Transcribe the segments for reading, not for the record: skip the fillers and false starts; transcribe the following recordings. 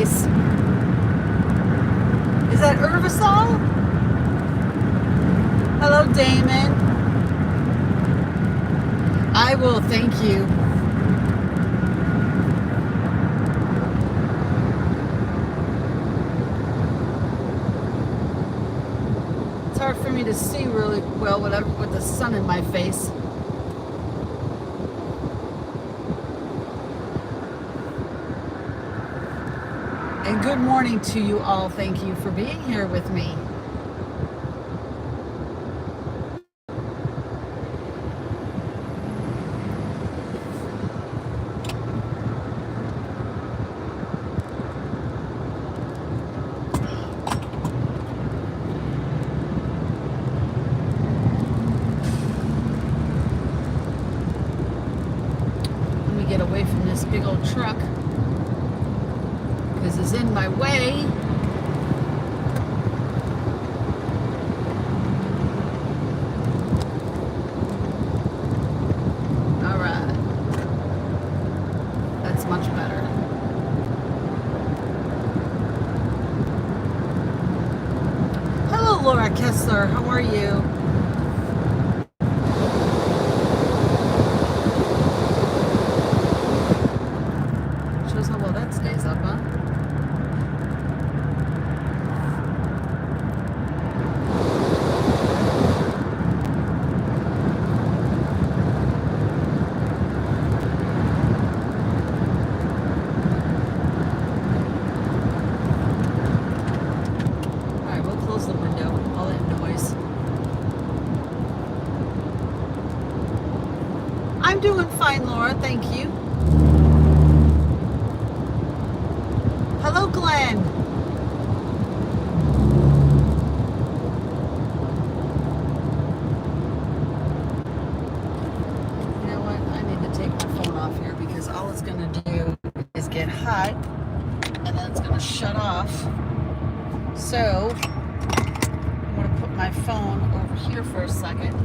face. Is that Herbisol? Hello, Damon. I will, thank you. It's hard for me to see really well with the sun in my face. And good morning to you all. Thank you for being here with me. Let me get away from this big old truck because it's in my way. All right. That's much better. Hello, Laura Kessler. How are you? Shows how well that stays up, huh? I'm doing fine, Laura. Thank you. Hello, Glenn. You know what? I need to take my phone off here because all it's going to do is get hot and then it's going to shut off. So I'm going to put my phone over here for a second.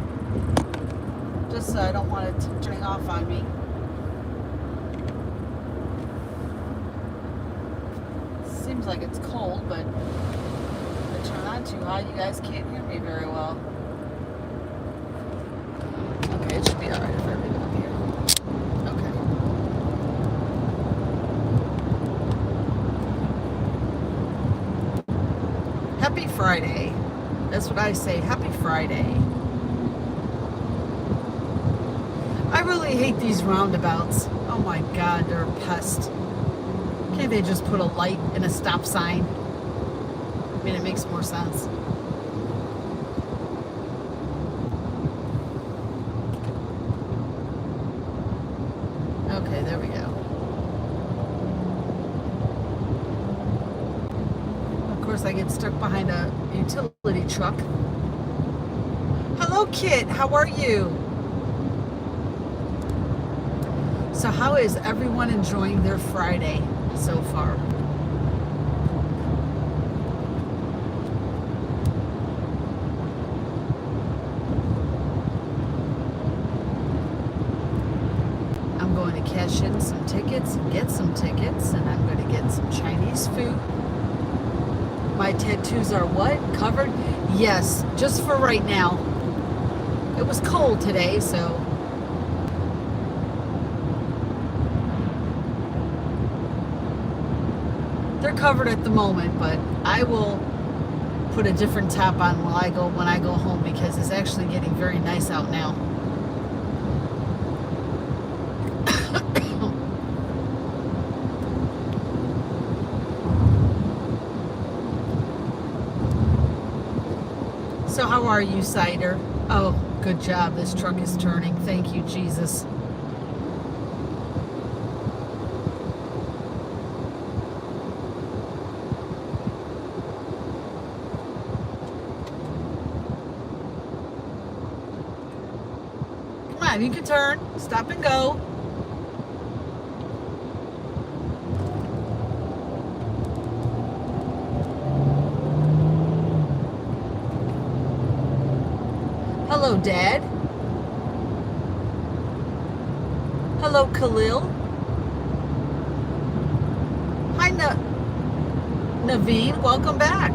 Just so I don't want it turning off on me. Seems like it's cold, but if I turn on too hot, you guys can't hear me very well. Okay, it should be alright if I leave it up here. Okay. Happy Friday. That's what I say. Happy Friday. I really hate these roundabouts. Oh my God, they're a pest. Can't they just put a light and a stop sign? I mean, it makes more sense. Okay, there we go. Of course, I get stuck behind a utility truck. Hello, Kit. How are you? So how is everyone enjoying their Friday so far? I'm going to cash in some tickets and get some tickets, and I'm going to get some Chinese food. My tattoos are what? Covered? Yes, just for right now. It was cold today, so... they're covered at the moment, but I will put a different top on when I go home because it's actually getting very nice out now. So how are you, Cider? Oh, good job. This truck is turning. Thank you, Jesus. You can turn, stop and go. Hello, Dad. Hello, Khalil. Naveen, welcome back.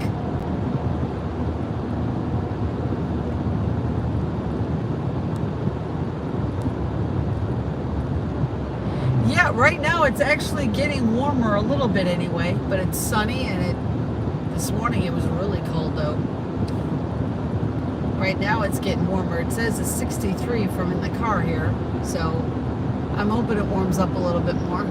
Yeah, right now it's actually getting warmer a little bit anyway, but it's sunny and this morning it was really cold though. Right now it's getting warmer. It says it's 63 from in the car here, so I'm hoping it warms up a little bit more.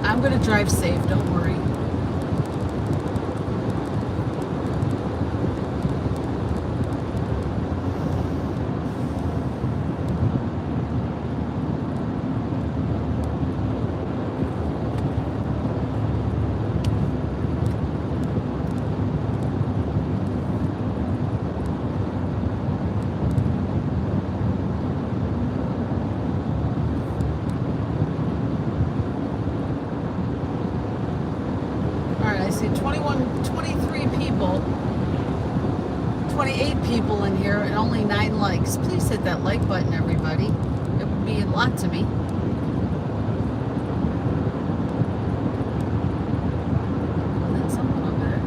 I'm going to drive safe, don't worry. I see 23 people, 28 people in here, and only 9 likes. Please hit that like button, everybody. It would mean a lot to me. That's something over there.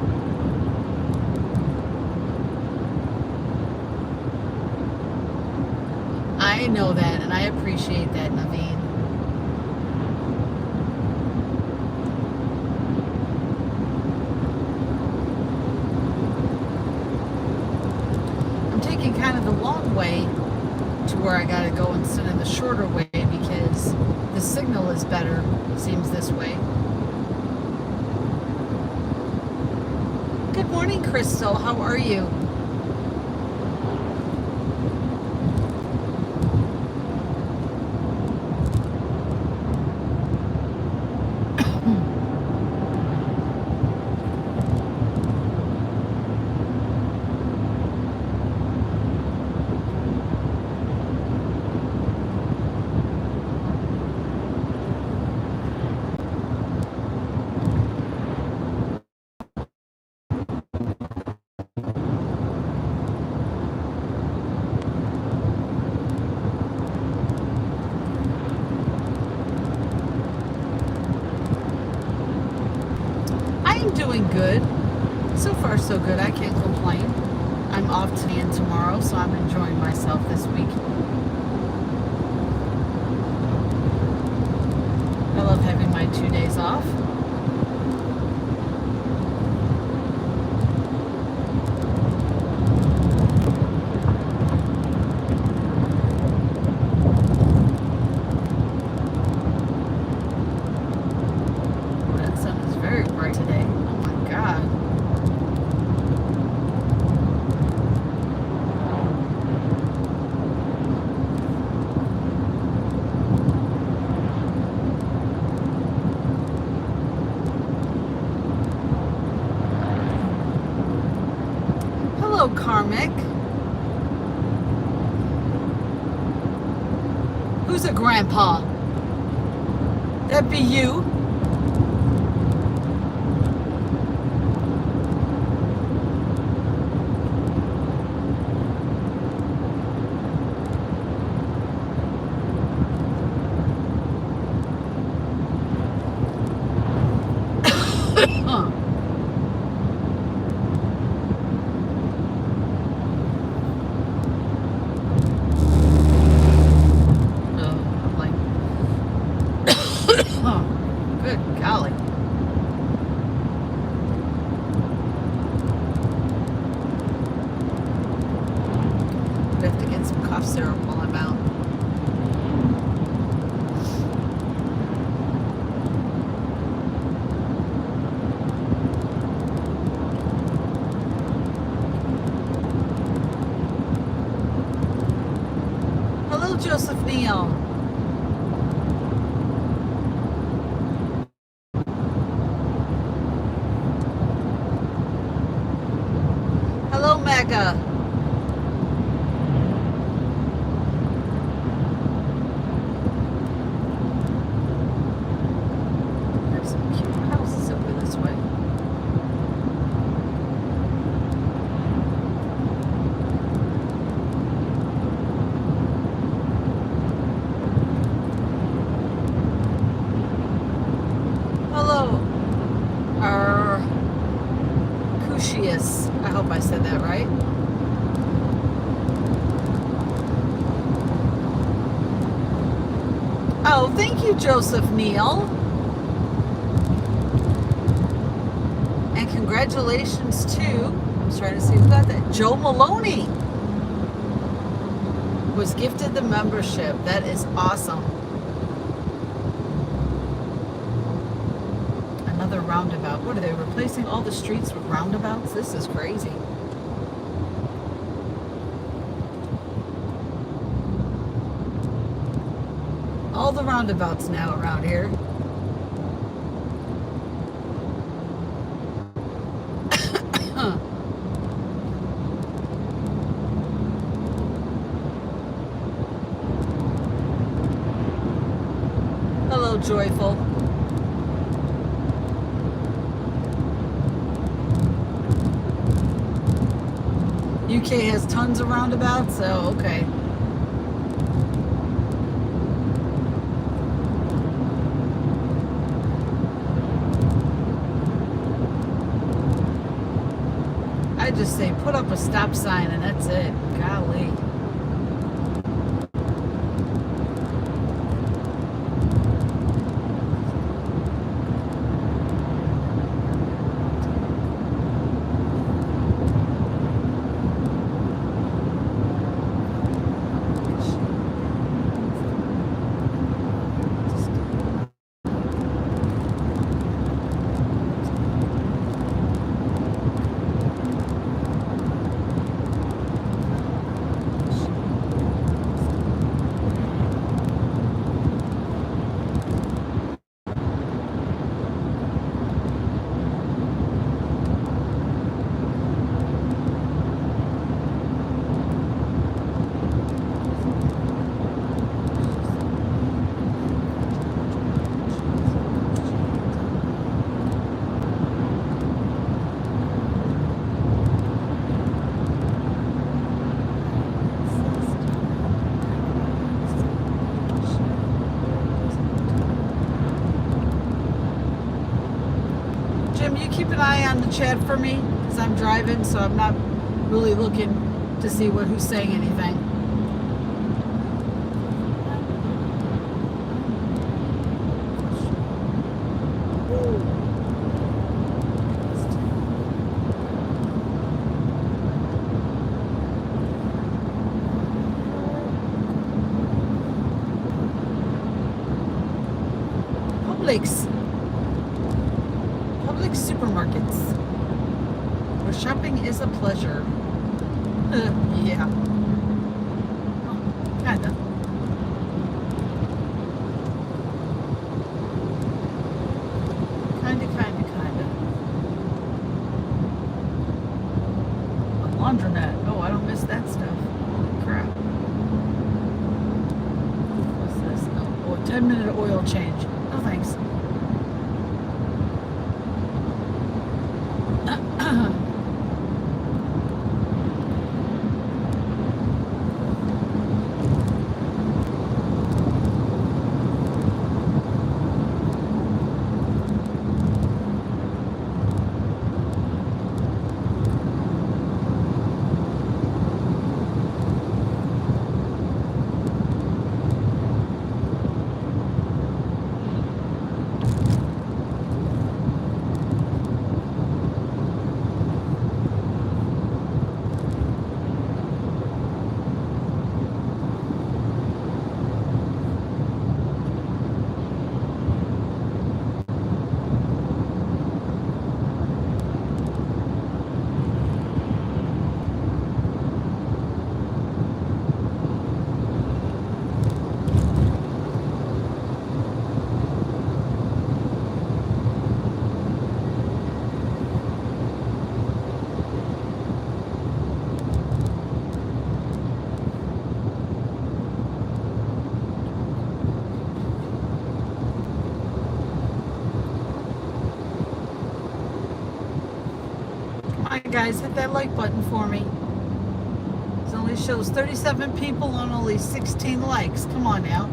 I know that, and I appreciate that, Naveen. Kind of the long way to where I gotta go instead of the shorter way because the signal is better, seems this way. Good morning, Crystal. How are you? Doing good. So far, so good. I can't complain. I'm off today and tomorrow, so I'm enjoying myself this week. I love having my 2 days off. That sun is very bright today. God. Hello, Karmic. Who's a grandpa? That'd be you. Good golly. I have to get some cough syrup while I'm out. Hello, Joseph Neal. Mecca. There's some cute houses over this way. Hello, Cushius. I hope I said that right. Oh, thank you, Joseph Neal. And congratulations to, I was trying to see who got that. Joe Maloney was gifted the membership. That is awesome. Another roundabout. What are they replacing all the streets with roundabouts? This is crazy. All the roundabouts now around here. Hello, Joyful. UK has tons of roundabouts, so okay. I just say put up a stop sign and that's it. Golly. Jim, you keep an eye on the chat for me because I'm driving, so I'm not really looking to see who's saying anything. Public supermarkets where shopping is a pleasure. Yeah. Kinda. Kinda. A laundromat. Oh, I don't miss that stuff. Holy crap. What's this? Oh, a 10-minute oil change. No thanks. guys, hit that like button for me. It only shows 37 people on only 16 likes. Come on now.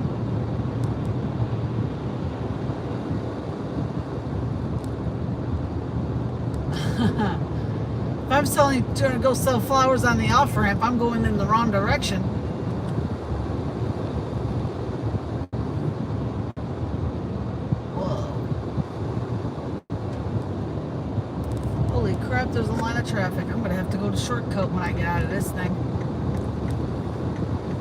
If I'm trying to go sell flowers on the off ramp, I'm going in the wrong direction. Whoa. Holy crap, there's a line of traffic. I'm going to have to go to shortcut when I get out of this thing.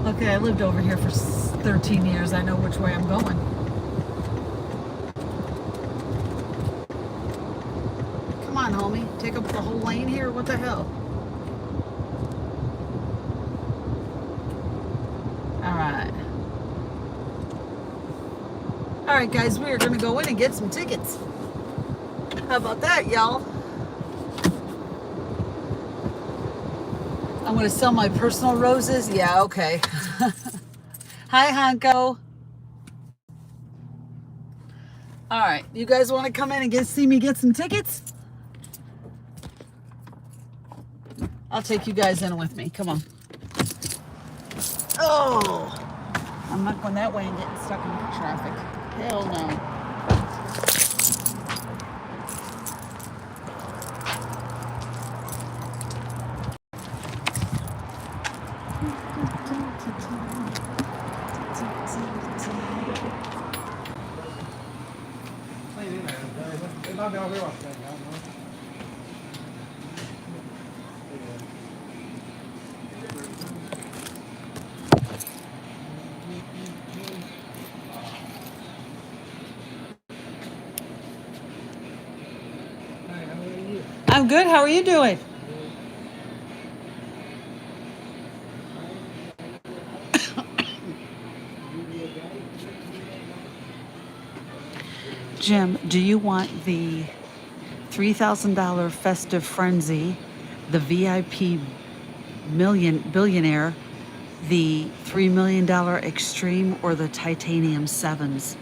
Okay, I lived over here for 13 years. I know which way I'm going. Come on, homie. Take up the whole lane here? What the hell? Alright. Alright, guys. We are going to go in and get some tickets. How about that, y'all? I'm going to sell my personal roses? Yeah, okay. Hi, Hanko. Alright. You guys want to come in and see me get some tickets? I'll take you guys in with me. Come on. Oh, I'm not going that way and getting stuck in traffic. Hell no. I'm good. How are you doing? Jim, do you want the $3,000 festive frenzy, the VIP billionaire, the $3 million extreme, or the titanium sevens?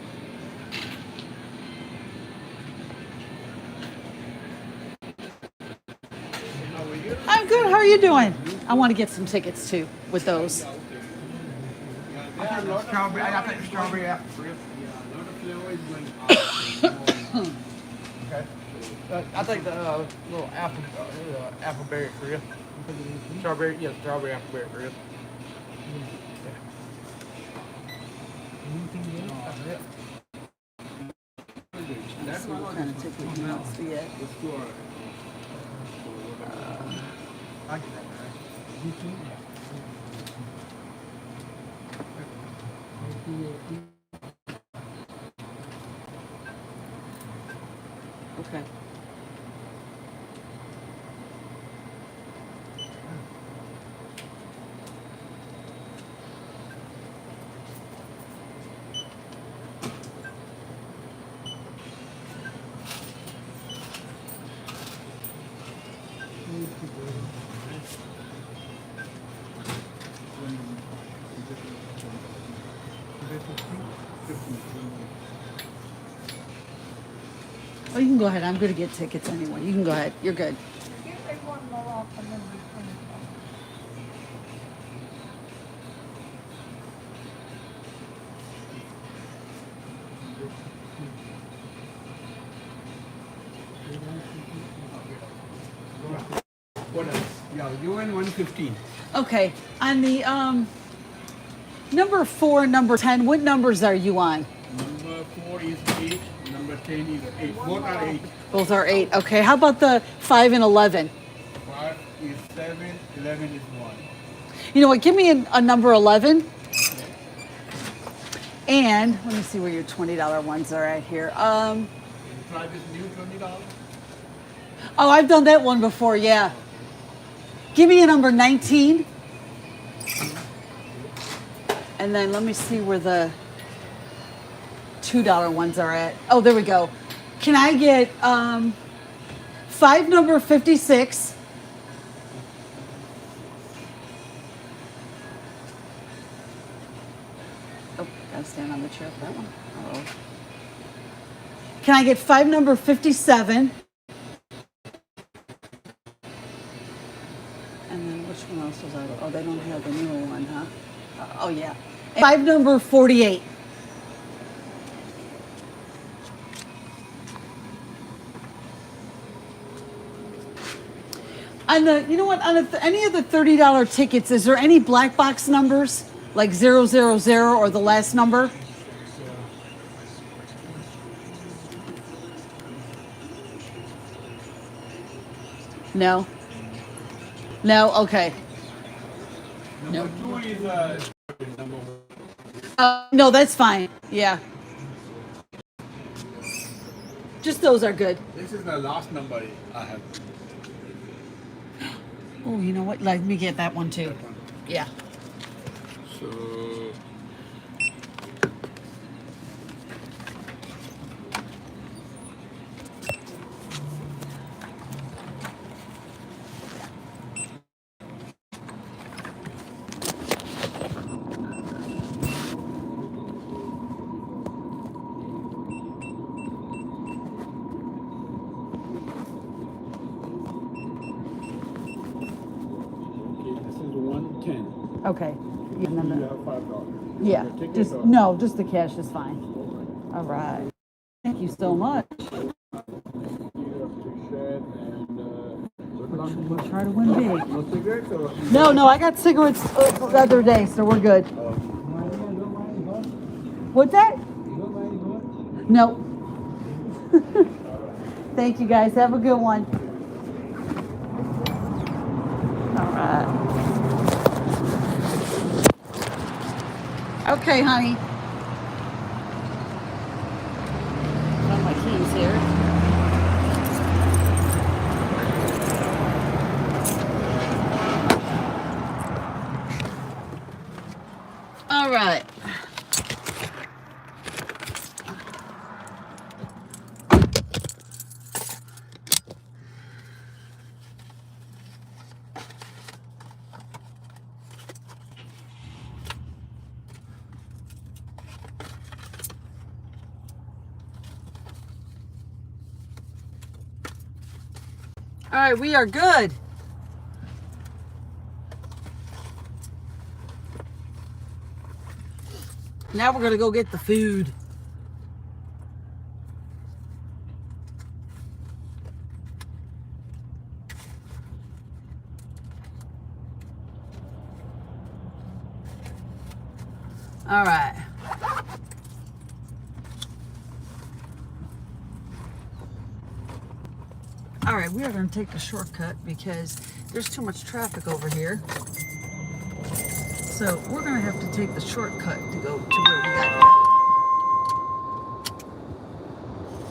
I'm good. How are you doing? I want to get some tickets too with those. I have strawberry. I got strawberry apple. Okay. I take the little appleberry for you. Strawberry, yeah, strawberry appleberry for you. That's what kind of ticket he wants to get. I get that. Okay. Oh, you can go ahead. I'm going to get tickets anyway. You can go ahead. You're good. What else? Yeah, you win 115. Okay. On the number 4 and number 10, what numbers are you on? Number 4 is 8. Number 10 is 8. Both are 8. Both are 8. Okay. How about the 5 and 11? 5 is 7. 11 is 1. You know what? Give me a number 11. And let me see where your $20 ones are at here. Try this new $20. Oh, I've done that one before. Yeah. Give me a number 19. And then let me see where the $2 ones are at. Oh, there we go. Can I get 5 number 56? Oh, gotta stand on the chair for that one. Oh. Can I get 5 number 57? Which one else was I? Oh, they don't have the newer one, huh? Oh, yeah. 5 number 48. On the, you know what? On any of the $30 tickets, is there any black box numbers like 000 or the last number? No. No. Okay. Number 2 is number 1. No, that's fine. Yeah. Just those are good. This is the last number I have. Oh, you know what? Let me get that one too. Yeah. So. Okay. Yeah. You have $5. Yeah. Ticket Just or- no, just the cash is fine. All right. Thank you so much. We'll try to win big. No cigarettes or? No, I got cigarettes the other day, so we're good. What's that? No. Thank you guys. Have a good one. All right. Okay, honey. Got my keys here. All right. All right, we are good. Now we're going to go get the food. All right. All right, we are going to take the shortcut because there's too much traffic over here. So we're going to have to take the shortcut to go to where we got.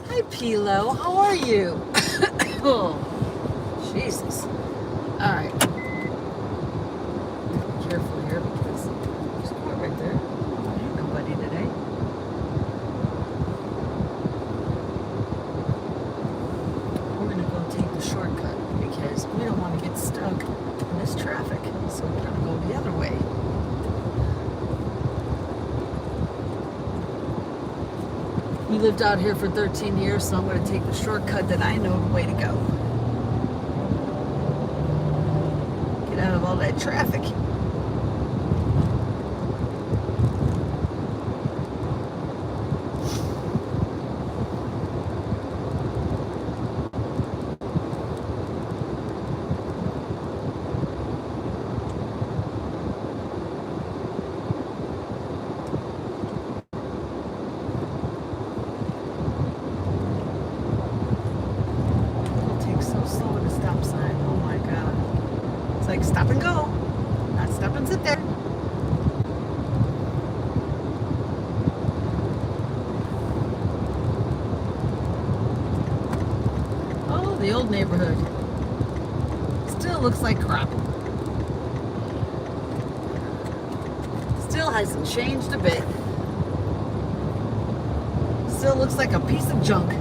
Hi, Pilo. How are you? Oh, Jesus. All right. Be careful here because there's a car right there. Ain't nobody today. We're going to go take the shortcut because we don't want to get stuck in this traffic. So we're going to go the other way. We lived out here for 13 years, so I'm going to take the shortcut that I know the way to go. Get out of all that traffic. Slow at a stop sign. Oh my God. It's like stop and go. Not stop and sit there. Oh, the old neighborhood. Still looks like crap. Still hasn't changed a bit. Still looks like a piece of junk.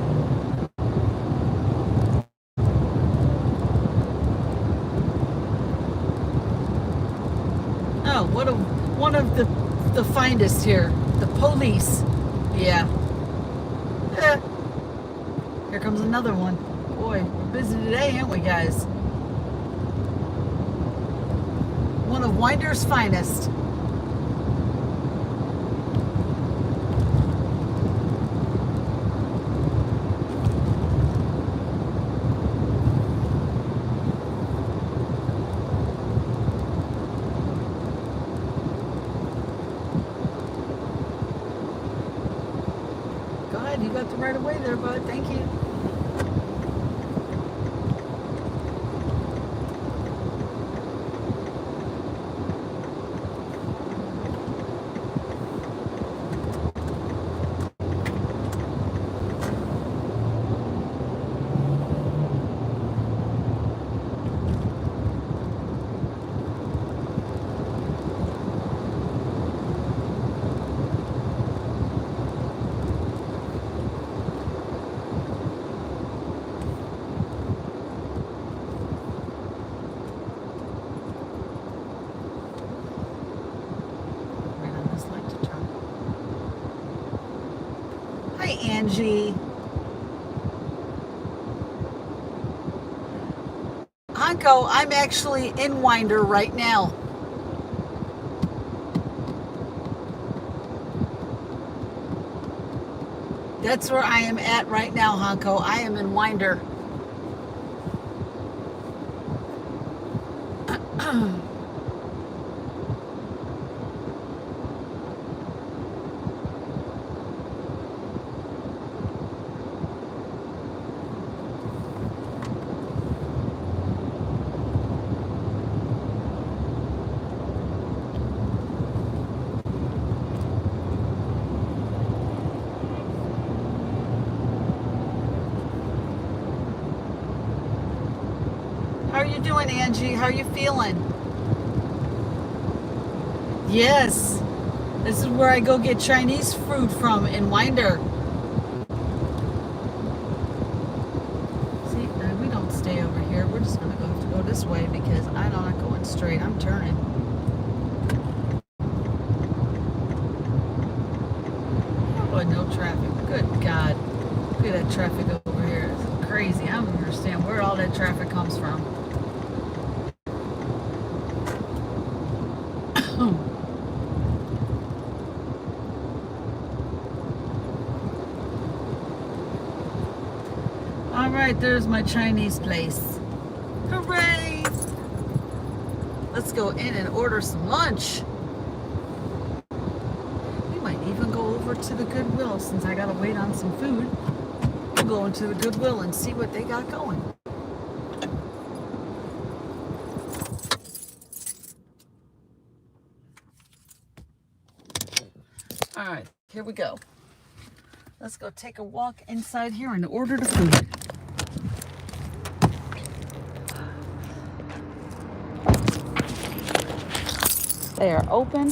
One of the finest here. The police. Yeah. Here comes another one. Boy, we're busy today, aren't we, guys? One of Winder's finest. Go ahead, you got the right of way there, bud. Thank you. Hi, Angie. Honko, I'm actually in Winder right now. That's where I am at right now, Honko. I am in Winder. How are you doing, Angie? How are you feeling? Yes. This is where I go get Chinese food from in Winder. See, we don't stay over here. We're just going to have to go this way because I'm not going straight. I'm turning. Oh, no traffic. Good God. Look at that traffic over here. It's crazy. I don't understand where all that traffic comes from. All right, there's my Chinese place. Hooray! Let's go in and order some lunch. We might even go over to the Goodwill since I gotta wait on some food. We'll go into the Goodwill and see what they got going. All right, here we go. Let's go take a walk inside here and order the food. They are open,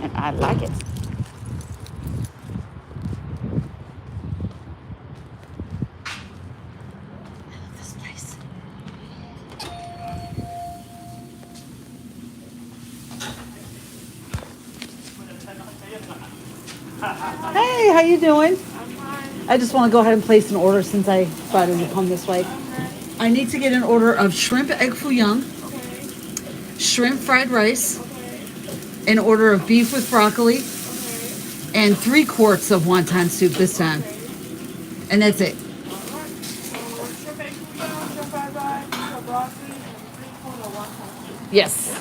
and I like it. I love this place. Hey, how you doing? I'm fine. I just want to go ahead and place an order since I decided to come this way. Okay. I need to get an order of shrimp egg foo young, okay, shrimp fried rice, okay, an order of beef with broccoli, okay, and 3 quarts of wonton soup this time. Okay. And that's it. Shrimp egg foo young, shrimp fried rice, beef with broccoli, and 3 quarts of wonton soup. Yes.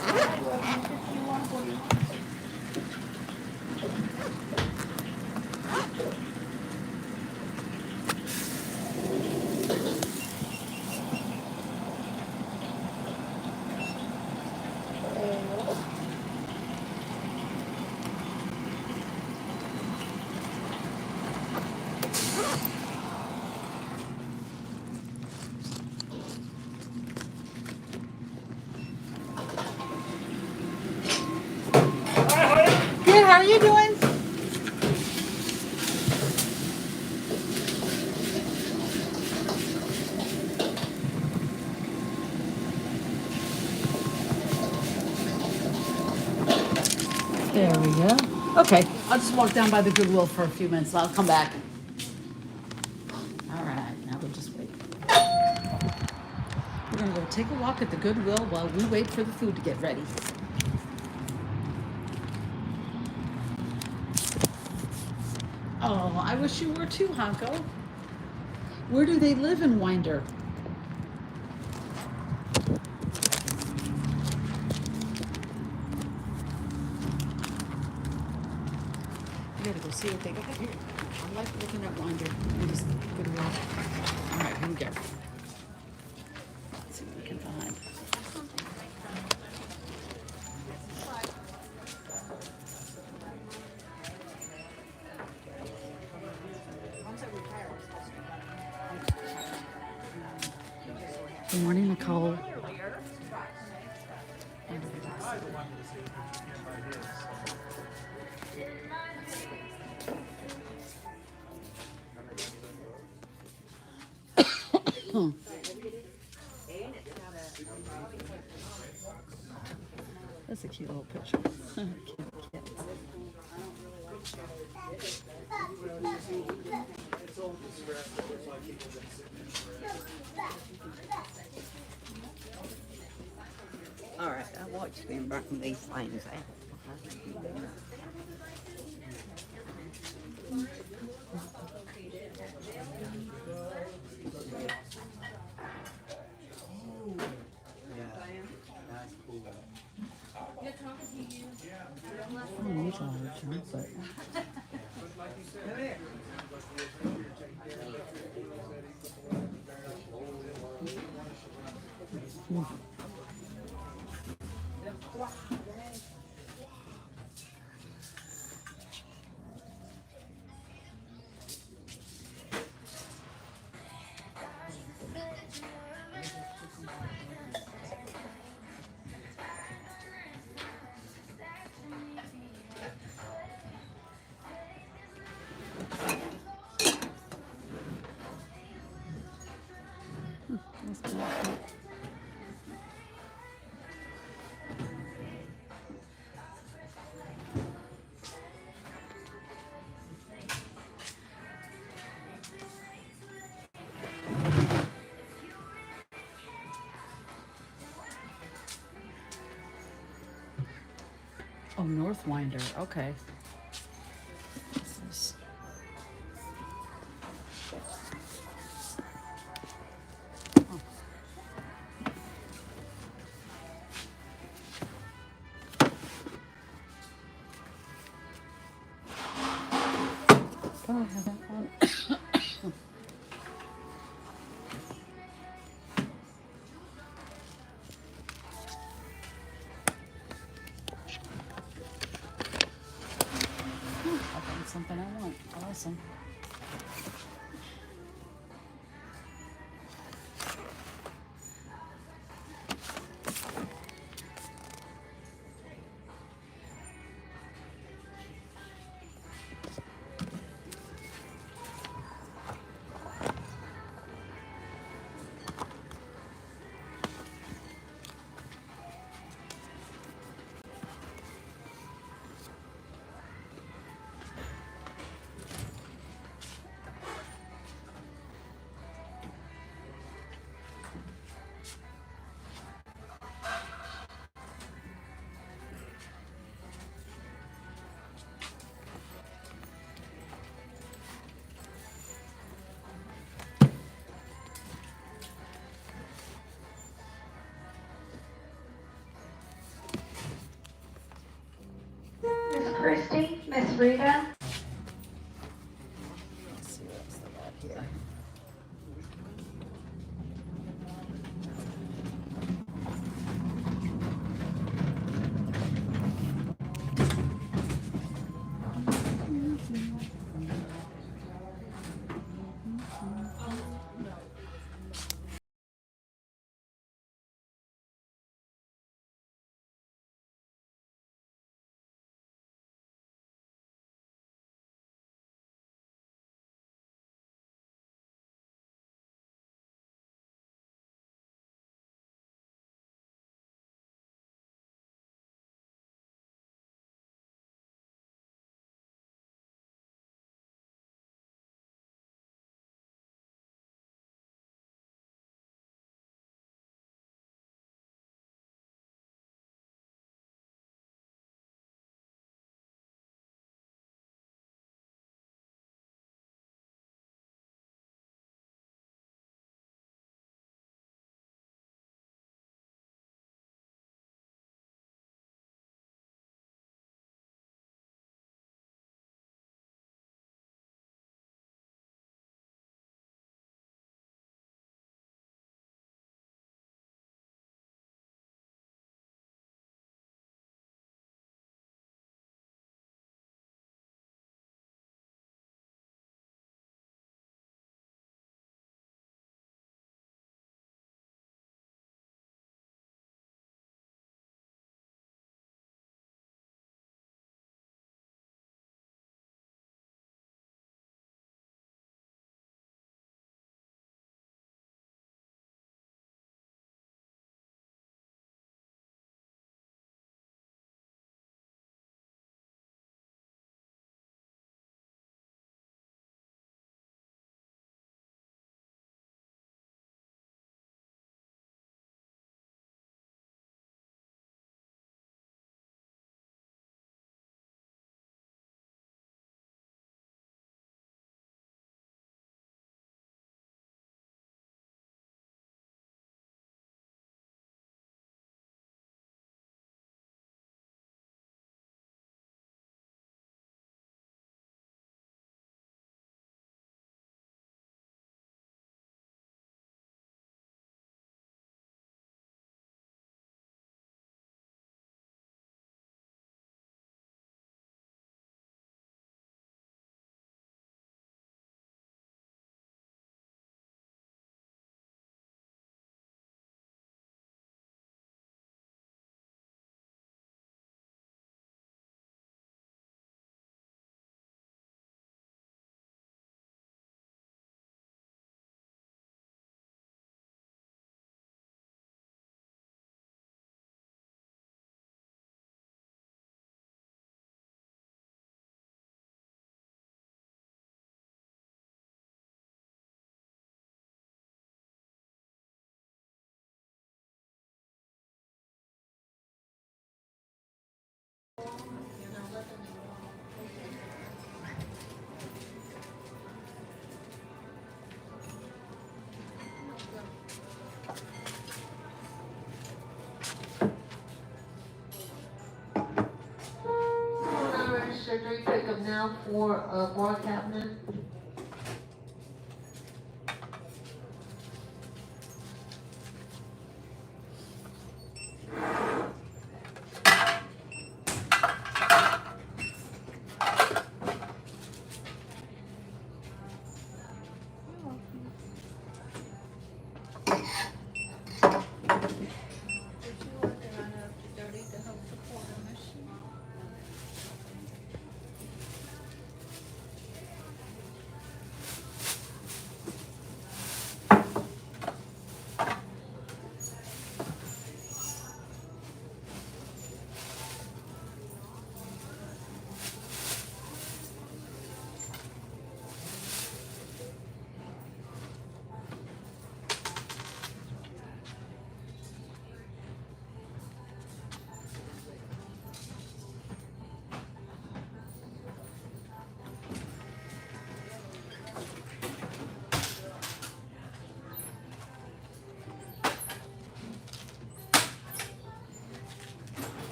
Good, how are you doing? There we go. Okay, I'll just walk down by the Goodwill for a few minutes. I'll come back. All right, now we'll just wait. We're gonna go take a walk at the Goodwill while we wait for the food to get ready. Oh, I wish you were too, Hanko. Where do they live in Winder? I gotta go see what they got here. I like looking at Winder. It is Goodwill. All right, here we go. Let's see what we can find. Good morning, Nicole. That's a cute little picture. All right, I watched them bring these things out. I don't need large, but that's kind of cute. Oh, North Winder. Okay. This is- oh. Oh, I have that one. I found something I want. Awesome. now for a bar cabinet.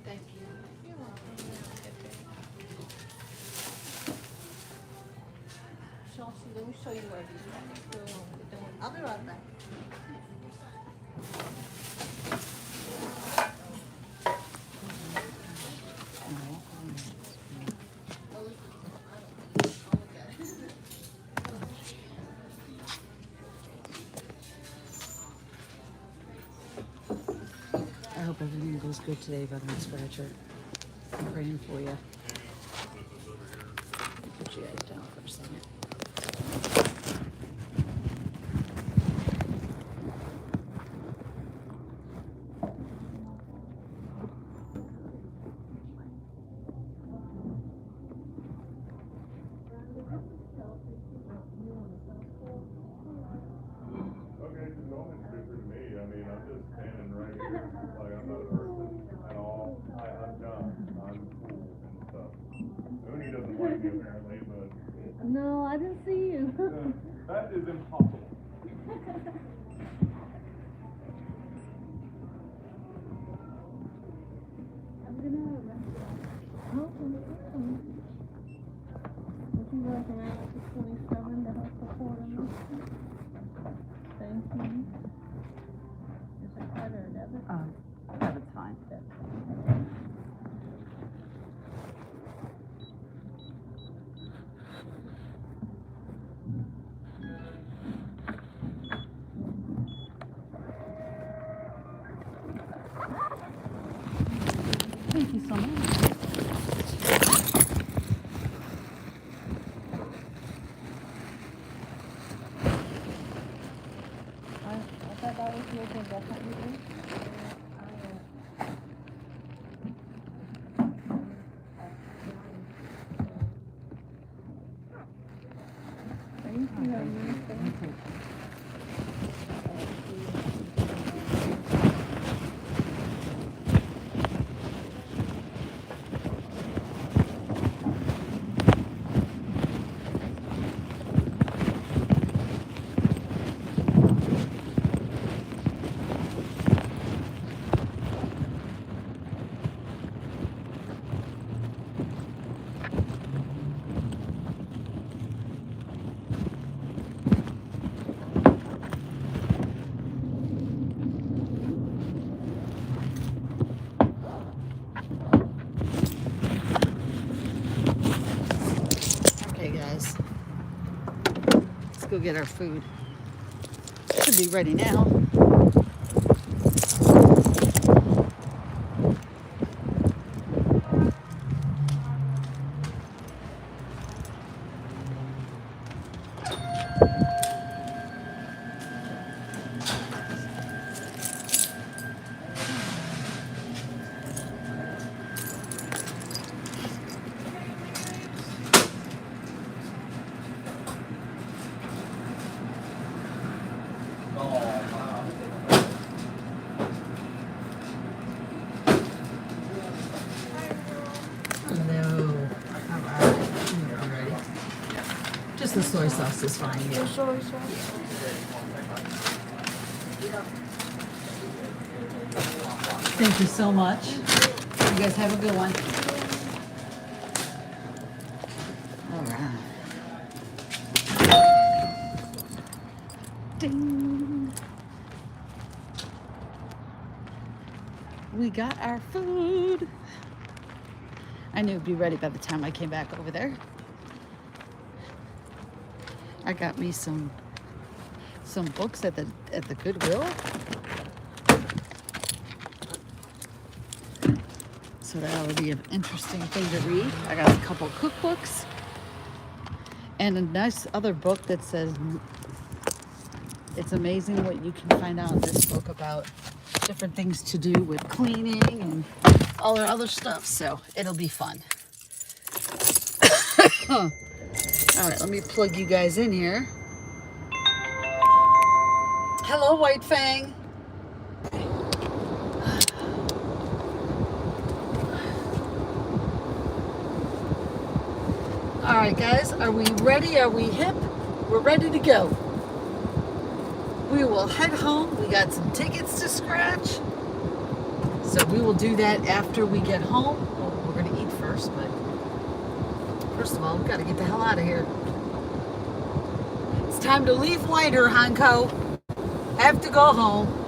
Thank you. You're welcome. Chelsea, let me show you where these things go. I'll be right back. I hope everything goes good today, Veteran Scratcher. I'm praying for you. Put you guys down for a second. Okay, no one's different to me. I mean, I'm just standing right here. Like, I'm not a person at all. I'm done. I'm cool and stuff. Mooney doesn't like me apparently, but No, I didn't see you. that is impossible. I'm gonna would you like around like the 27 to help support them? Thank you. Is it credit or debit? That's fine. Thank you so much. I thought that was your thing, that's not your thing? Thank you, honey. Thank you. Okay, guys. Let's go get our food. Should be ready now. Hello. All right. You ready? Just the soy sauce is fine. Yeah. Soy sauce. Thank you so much. You guys have a good one. Ding. We got our food. I knew it'd be ready by the time I came back over there. I got me some books at the Goodwill. So that'll be an interesting thing to read. I got a couple cookbooks and a nice other book that says it's amazing what you can find out in this book about different things to do with cleaning and all their other stuff. So it'll be fun. All right, let me plug you guys in here. Hello, White Fang. All right, guys, are we ready? Are we hip? We're ready to go. We will head home. We got some tickets to scratch. So we will do that after we get home. Well, we're going to eat first, but first of all, we've got to get the hell out of here. It's time to leave Winder, Hanko. Have to go home.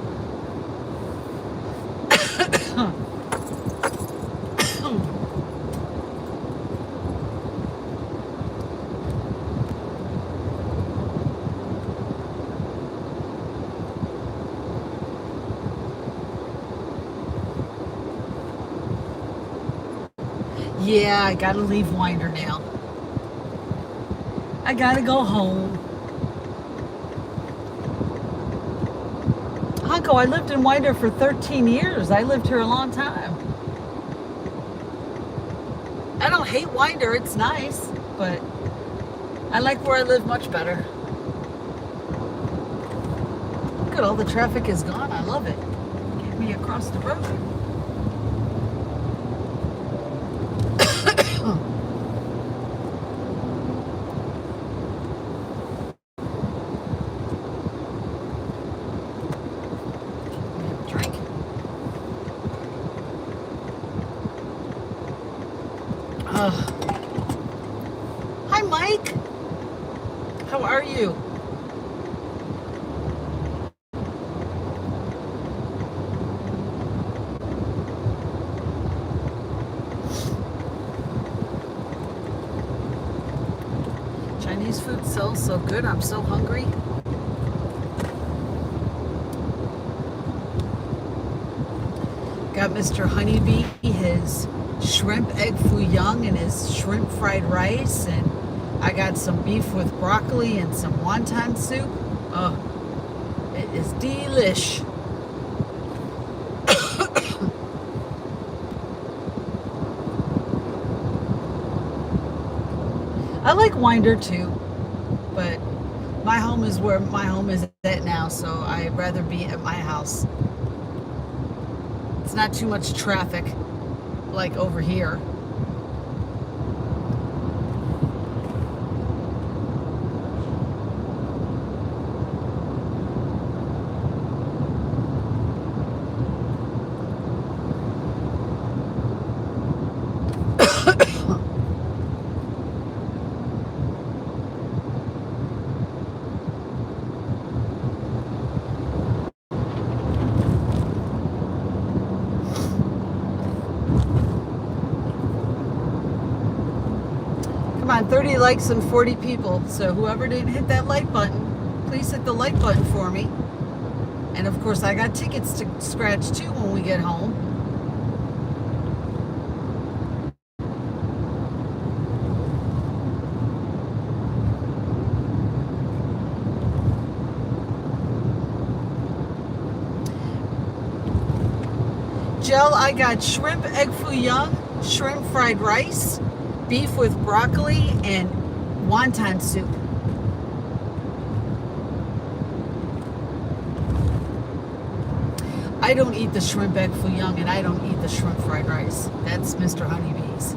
Yeah, I gotta leave Winder now. I gotta go home. Hanko, I lived in Winder for 13 years. I lived here a long time. I don't hate Winder, it's nice, but I like where I live much better. Look at all the traffic is gone. I love it. Get me across the road. Drink. Hi, Mike. How are you? Chinese food sells so good. I'm so hungry. Got Mr. Honeybee his shrimp egg foo young and his shrimp fried rice, and I got some beef with broccoli and some wonton soup. Oh, it is delish. I like Winder too, but my home is where my home is at now, so I'd rather be at my house. It's not too much traffic like over here. Come on, 30 likes and 40 people. So whoever didn't hit that like button, please hit the like button for me. And of course, I got tickets to scratch too when we get home. Jill, I got shrimp egg foo young, shrimp fried rice, beef with broccoli, and wonton soup. I don't eat the shrimp egg foo young, and I don't eat the shrimp fried rice. That's Mr. Honeybee's.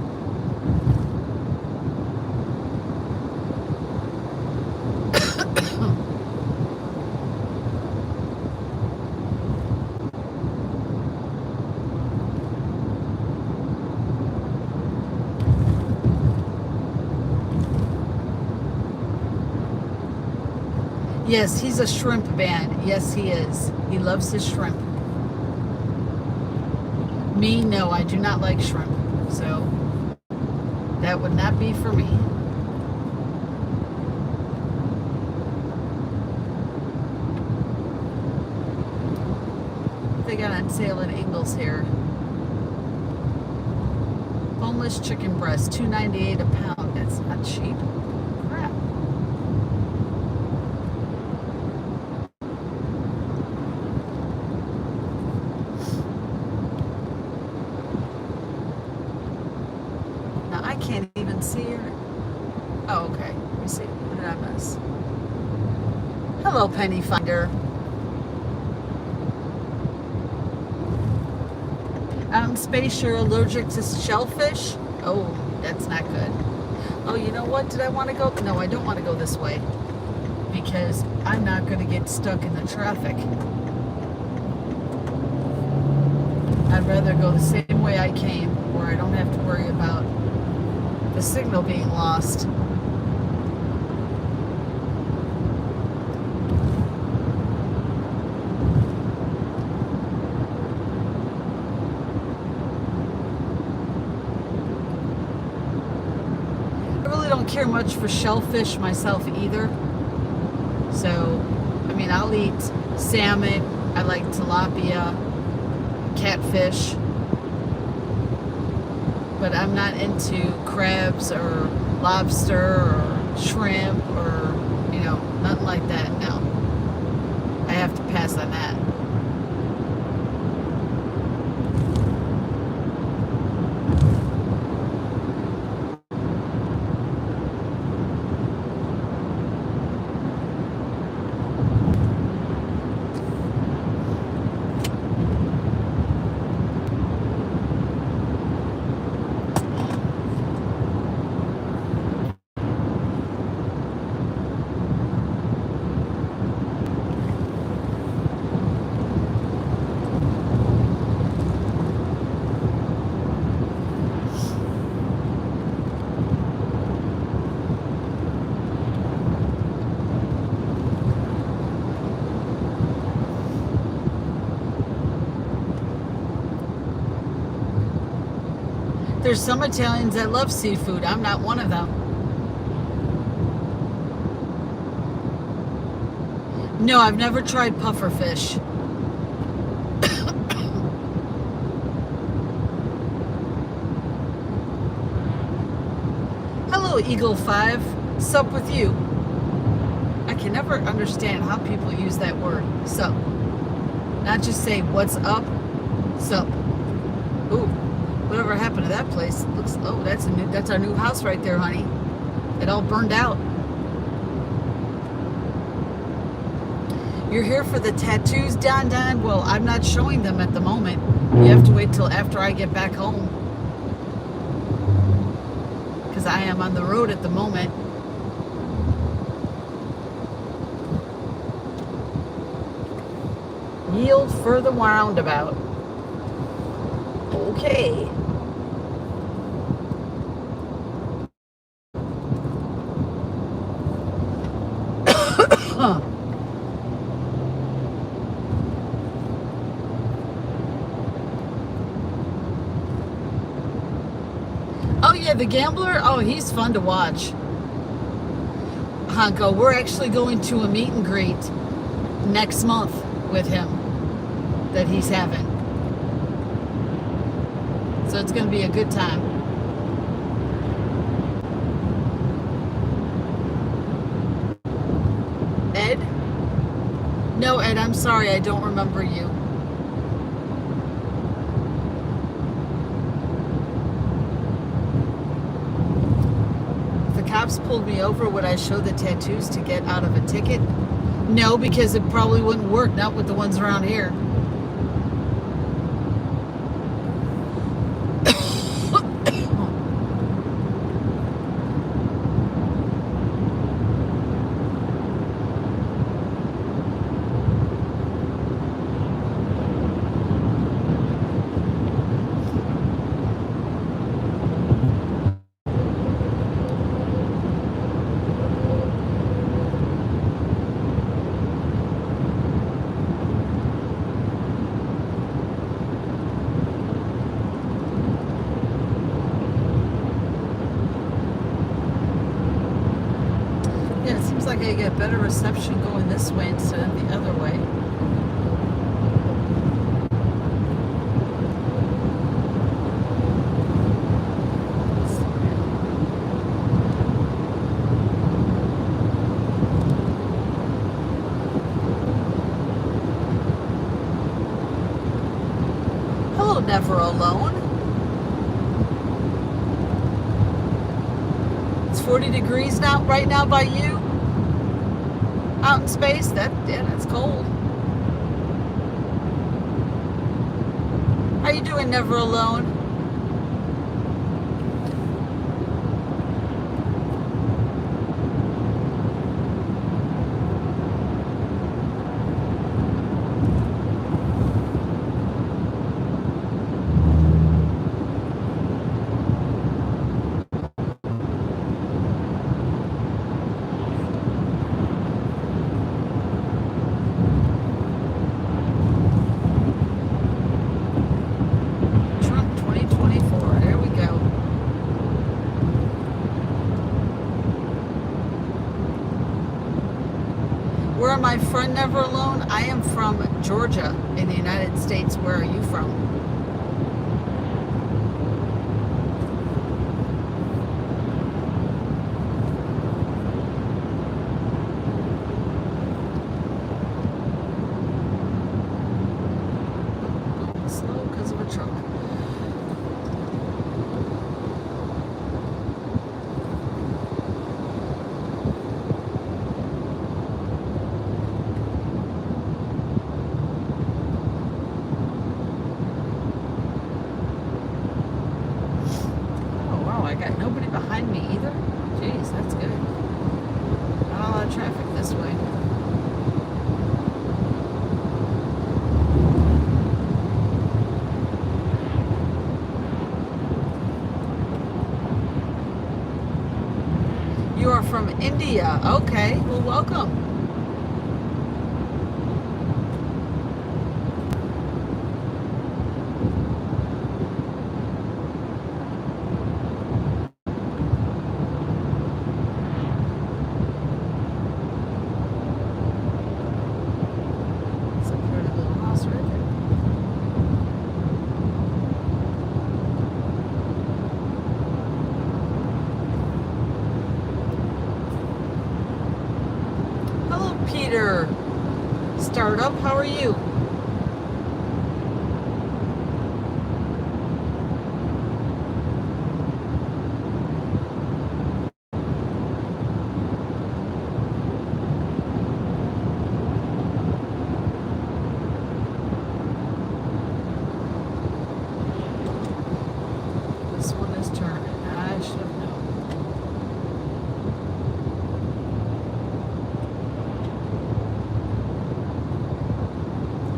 Yes, he's a shrimp man. Yes, he is. He loves his shrimp. Me, no, I do not like shrimp. So that would not be for me. They got on sale at Ingles here. Boneless chicken breast, $2.98 a pound. That's not cheap. Crap. Now I can't even see her. Oh, okay. Let me see. What did I miss? Hello, Penny Finder. Out in space, you're allergic to shellfish? Oh, that's not good. Oh, you know what? Did I want to go? No, I don't want to go this way. Because I'm not going to get stuck in the traffic. I'd rather go the same way I came, where I don't have to worry about the signal being lost. Care much for shellfish myself either. So, I mean, I'll eat salmon. I like tilapia, catfish, but I'm not into crabs or lobster or shrimp or, you know, nothing like that. No, I have to pass on that. There's some Italians that love seafood. I'm not one of them. No, I've never tried puffer fish. Hello, Eagle 5. Sup with you? I can never understand how people use that word, sup. Not just say, what's up? Sup. Ooh. Whatever happened to that place? Looks. Oh, that's our new house right there, honey. It all burned out. You're here for the tattoos, Don Don? Well, I'm not showing them at the moment. You have to wait till after I get back home. Because I am on the road at the moment. Yield for the roundabout. Okay. Oh yeah, the gambler? Oh, he's fun to watch. Hanko, we're actually going to a meet and greet next month with him that he's having. So it's going to be a good time. Ed? No, Ed, I'm sorry, I don't remember you. If the cops pulled me over, would I show the tattoos to get out of a ticket? No, because it probably wouldn't work, not with the ones around here. like I get better reception going this way instead of the other way. Hello, Never Alone. It's 40 degrees now, right now by you. Out in space, that's cold. How you doing, Never Alone? Trump 2024. There we go. Where am I from, Never Alone? I am from Georgia in the United States. Where are you from? Slow because of a truck. Oh wow, I got nobody behind me either. Jeez, that's good. Not a lot of traffic this way. You are from India. Okay, well, welcome. It's a pretty little house right there. Hello, Peter. Startup, how are you? This one is turning. I should have known.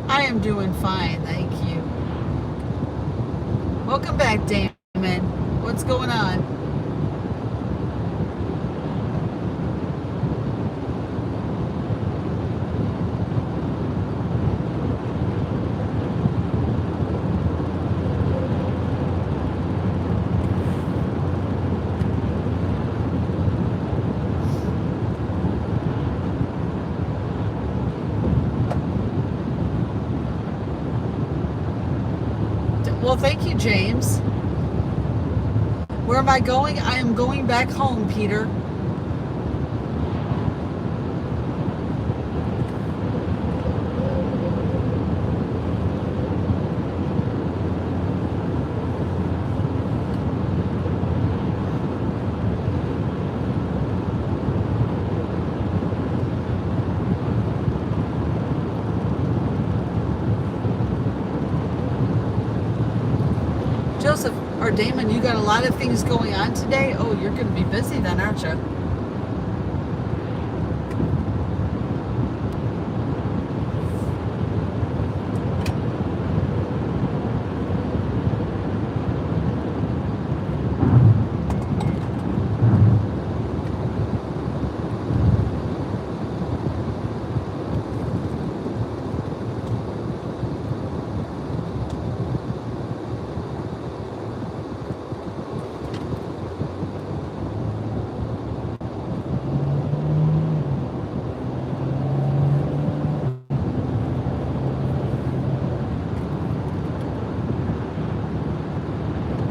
I am doing fine, thank you. Welcome back, Damon. What's going on? Well, thank you, James. Where am I going? I am going back home, Peter. Joseph or Damon, you got a lot of things going on today. Oh, you're going to be busy then, aren't you?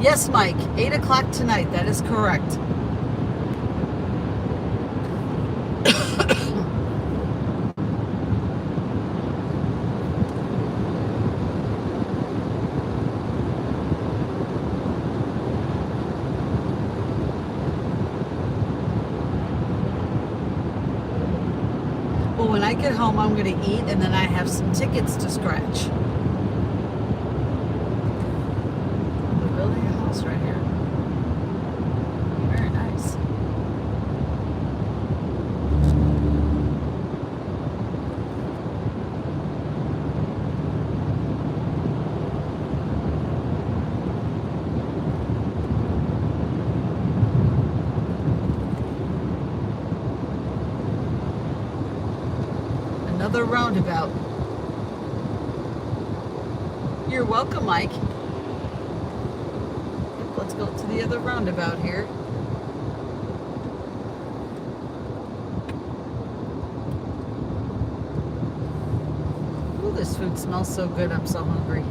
Yes, Mike, 8 o'clock tonight. That is correct. Well, when I get home, I'm going to eat, and then I have some tickets to scratch. We're building a house right here. Very nice. Another roundabout. You're welcome, Mike. Yep, let's go to the other roundabout here. Ooh, this food smells so good. I'm so hungry.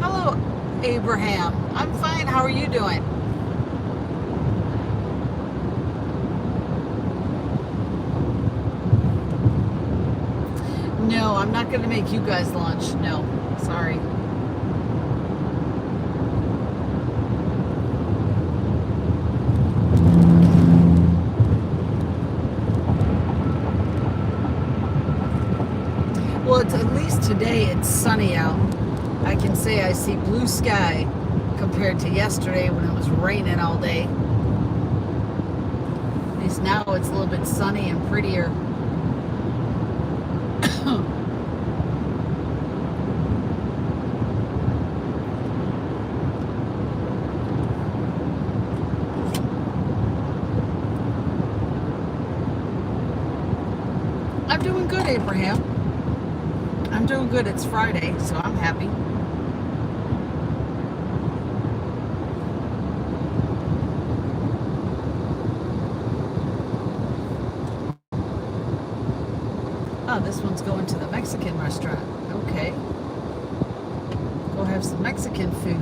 Hello, Abraham. I'm fine. How are you doing? No, I'm not going to make you guys lunch. No, sorry. Well, it's, at least today it's sunny out. I can say I see blue sky compared to yesterday when it was raining all day. At least now it's a little bit sunny and prettier. I'm doing good, Abraham. I'm doing good. It's Friday, so I'm happy. Oh, this one's going to the Mexican restaurant. Okay. Go have some Mexican food.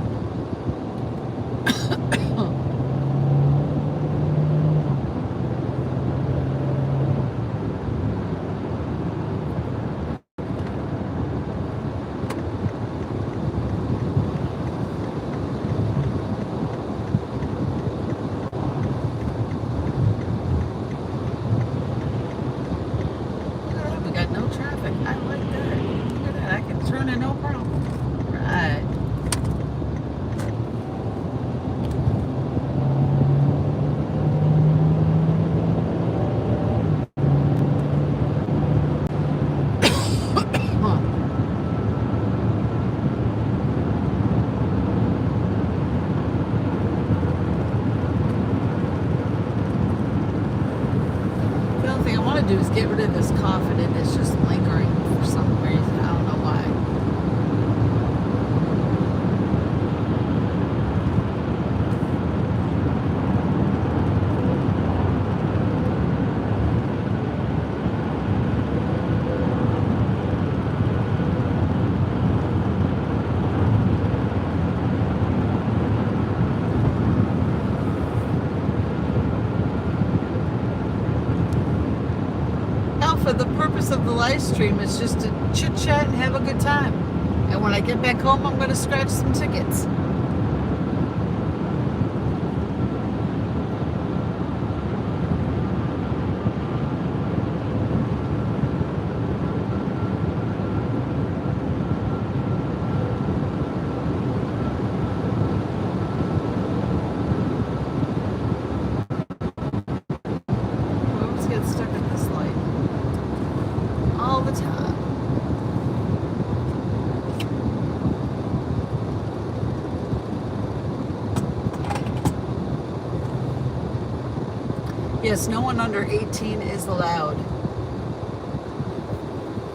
We got no traffic. I like that. Look at that. I can turn in no problem. Right. The only thing I want to do is get rid of this cough, and it is just lingering for some reason. I don't know why. For the purpose of the live stream is just to chit chat and have a good time. And when I get back home, I'm going to scratch some tickets. Whoops, get stuck at this light all the time. Yes, no one under 18 is allowed.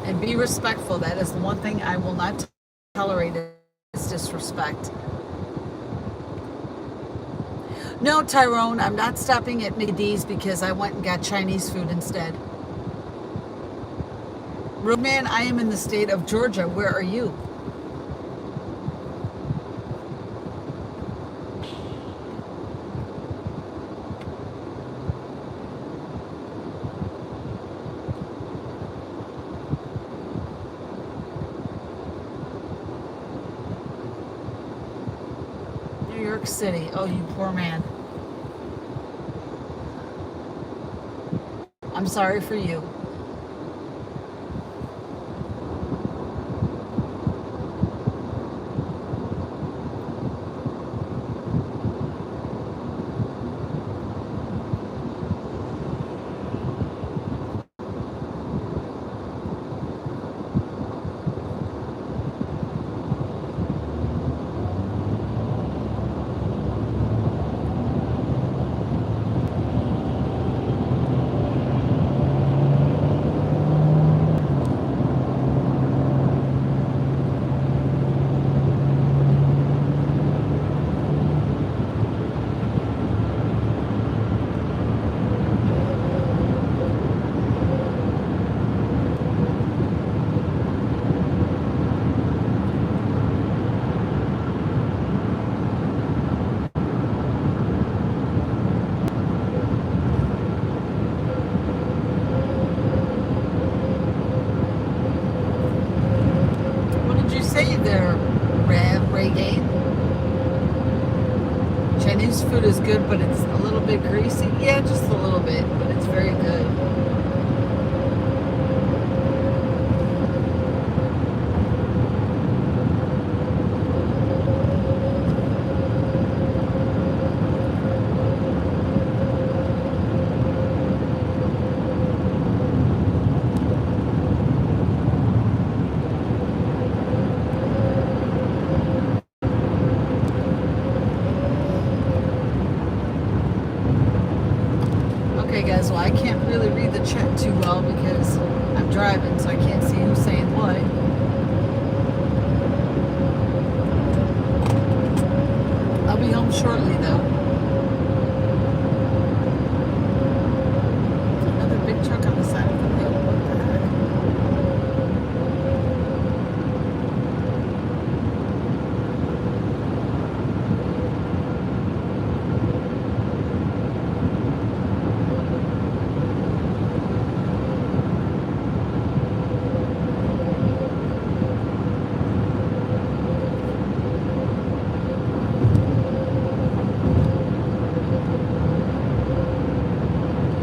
And be respectful. That is the one thing I will not tolerate is disrespect. No, Tyrone, I'm not stopping at Mickey D's because I went and got Chinese food instead. Roadman, I am in the state of Georgia. Where are you? New York City. Oh, you poor man. I'm sorry for you. What did you say there, Ray? Chinese food is good, but it's a little bit greasy. Yeah, just a little bit, but it's very good. Okay, guys, well, I can't really read the chat too well because I'm driving, so I can't see who's saying what. I'll be home shortly, though. Another big truck on the side of the road. What the heck?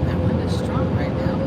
That wind is strong right now.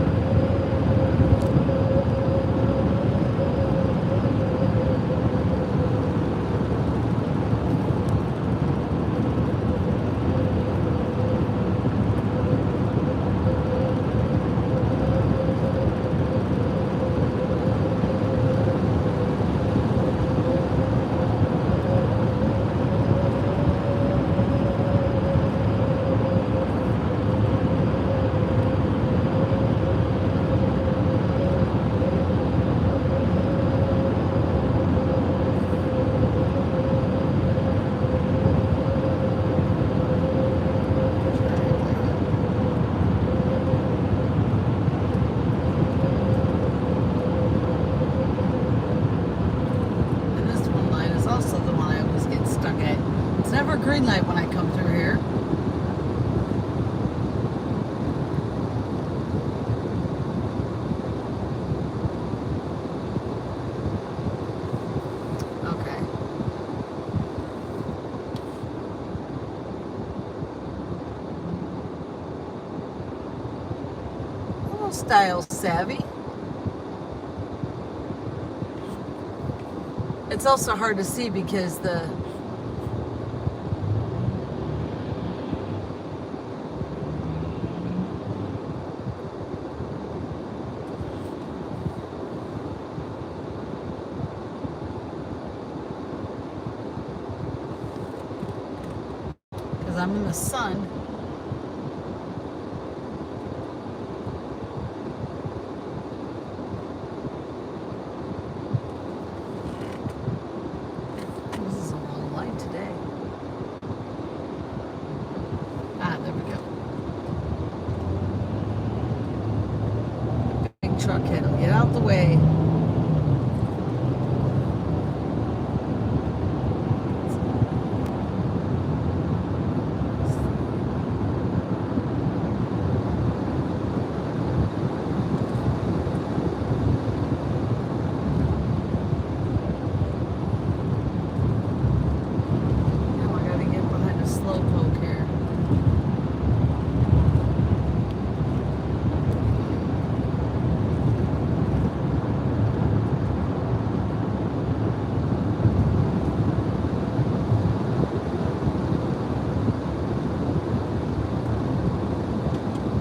And this one line is also the one I always get stuck at. It's never a green light when I come through here. Okay. Hello, style savvy. It's also hard to see because the because I'm in the sun. This is a long line today. way. Now I gotta get behind a slow poke here.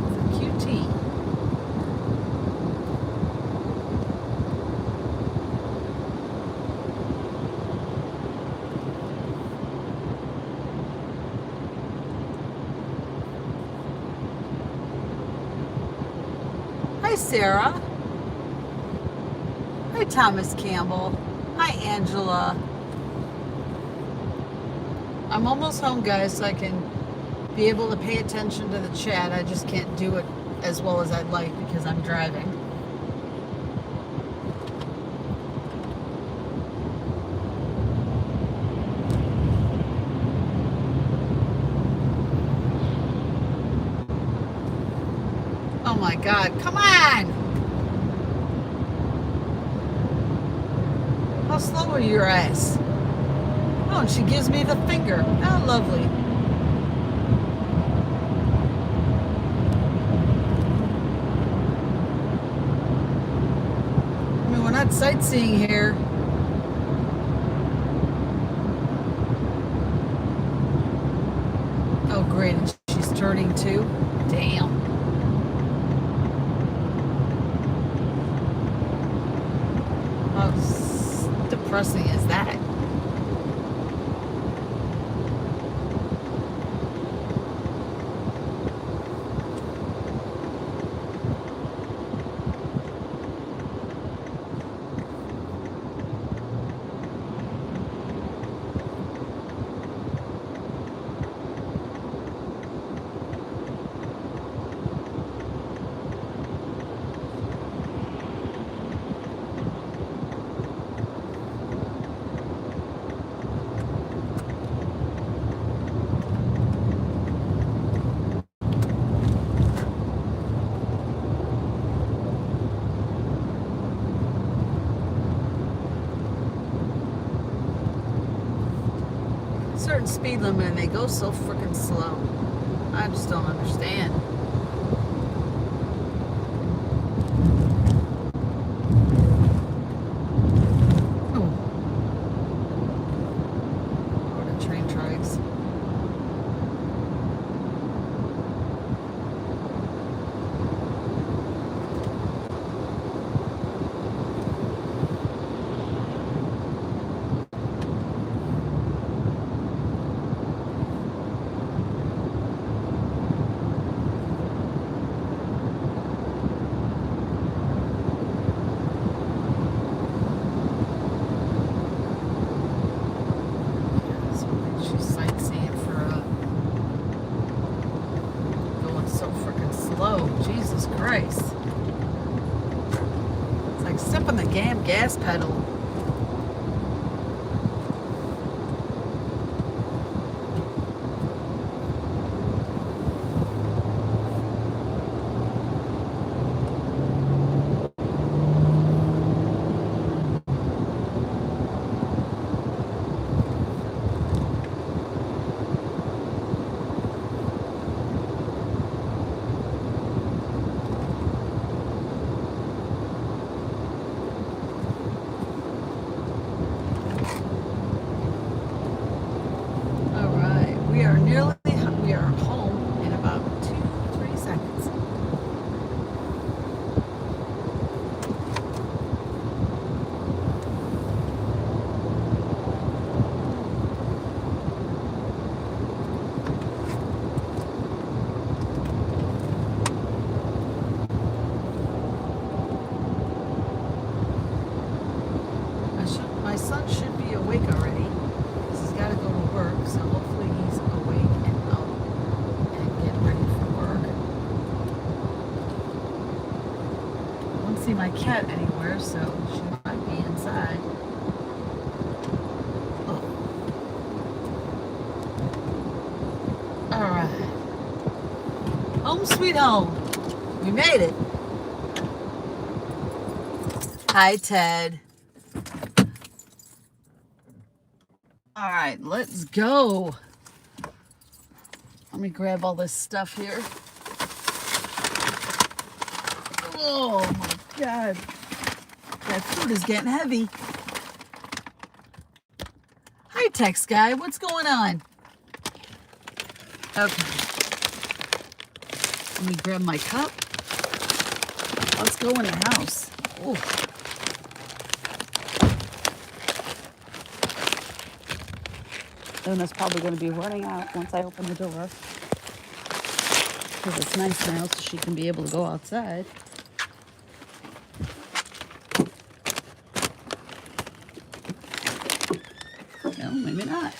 It's a QT. Hi, Sarah. Hi, Thomas Campbell. Hi, Angela. I'm almost home, guys, so I can be able to pay attention to the chat. I just can't do it as well as I'd like because I'm driving. Oh my God, come on! How slow are your ass? Oh, and she gives me the finger. How lovely. I mean, we're not sightseeing here. Oh, great. And she's turning too? Damn. How depressing is that? Certain speed limit and they go so freaking slow. I just don't understand. Oh. What a train tracks. She's sightseeing for going so freaking slow. Jesus Christ. It's like stepping the damn gas pedal. We are home in about 2-3 seconds. My son should be awake already because he's got to go to work, so hopefully he's awake and up and get ready for work. I don't see my cat anywhere. here, so she might be inside. Oh. All right. Home sweet home. We made it. Hi, Ted. All right, let's go. Let me grab all this stuff here. Oh my God. That food is getting heavy. Hi, Tex guy. What's going on? Okay. Let me grab my cup. Let's go in the house. Oh. Luna's probably going to be running out once I open the door. Because it's nice now, so she can be able to go outside. No, maybe not.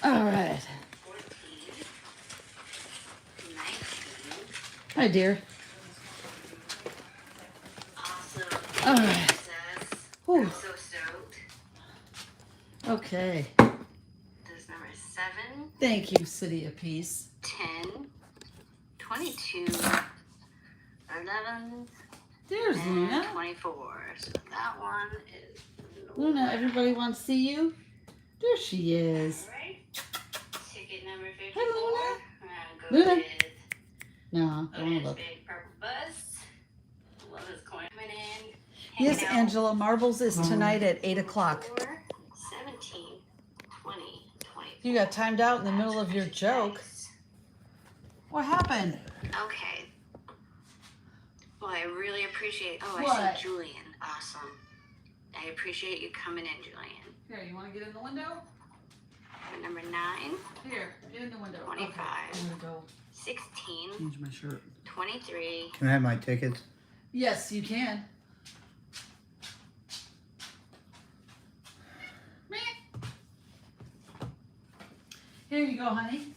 All right. Hi, dear. All right. Whew. I'm so stoked. Okay. There's number 7, Thank you, City of Peace. 10, 22, 11, There's and Luna. 24. So that one is Luna, everybody wants to see you? There she is. Alright. Ticket number 54. Hi, Luna. I'm gonna go Luna. with No, I want Orange to look. Big Purple Bus. Love this coin coming in. Yes, Hanging out. Angela, Marbles is tonight at 8 o'clock. 4, 17, 20, 24. You got timed out in the middle of your joke. What happened? Okay. Well, I really appreciate. Oh, I What? see Julian. Awesome. I appreciate you coming in, Julian. Here, you want to get in the window? Number 9, Here, get in the window. 25. Okay, I'm going to go 16, change my shirt. 23. Can I have my tickets? Yes, you can. Here you go, honey.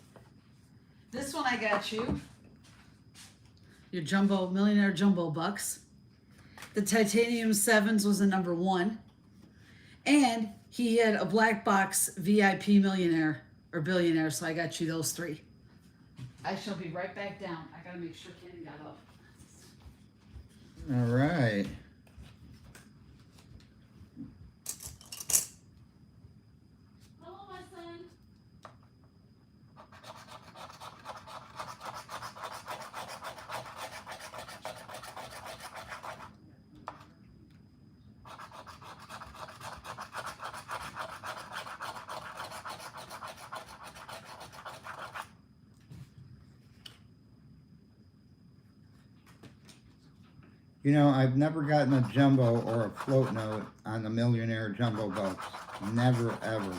This one I got you. Your jumbo, millionaire jumbo bucks. The titanium 7s was a number 1. And he had a black box VIP millionaire or billionaire, so I got you those 3. I shall be right back down. I gotta make sure Kenny got up. All right. Hello, my son. You know, I've never gotten a jumbo or a float note on the millionaire jumbo bucks. Never, ever.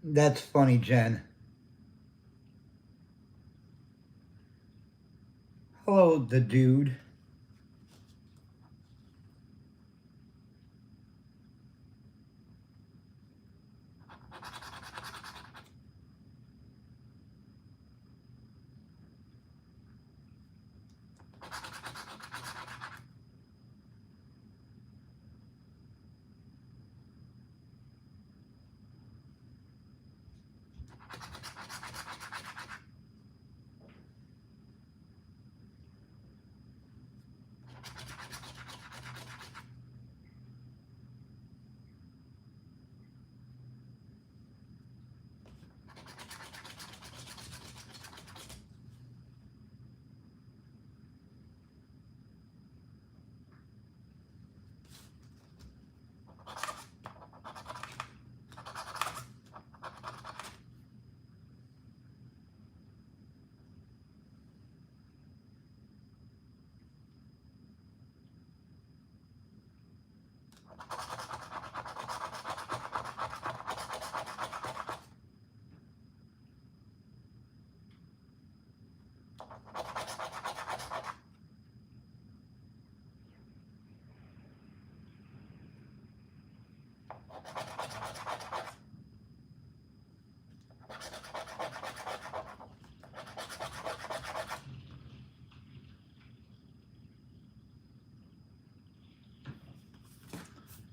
That's funny, Jen. Hello, the dude.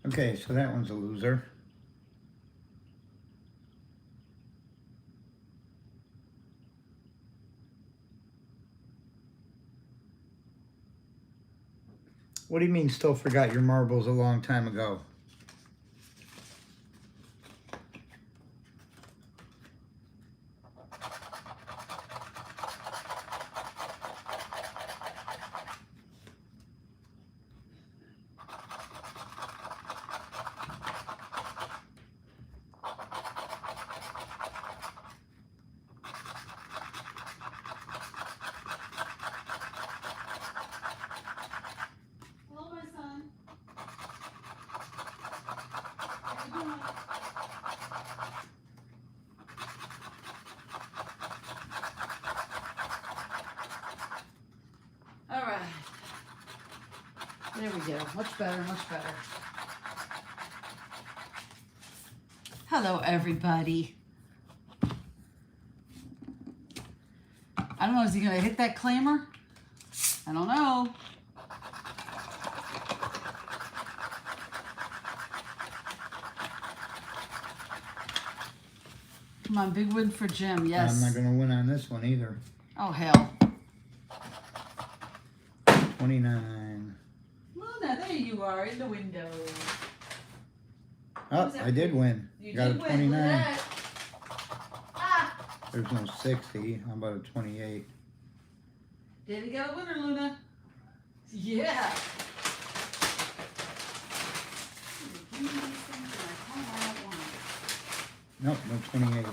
Okay, so that one's a loser. What do you mean still forgot your marbles a long time ago? Hello, my son. How you doing? All right. There we go. Much better, much better. Hello, everybody. I don't know, is he gonna hit that clamor? I don't know. Come on, big win for Jim, yes. I'm not going to win on this one either. Oh, hell. 29. Luna, there you are in the window. Oh, I did win. You Got did a win. 29. Look at that. Ah! There's no 60. How about a 28? Daddy got a winner, Luna. Yeah. Give me these things and I call all at once. Nope, no 28.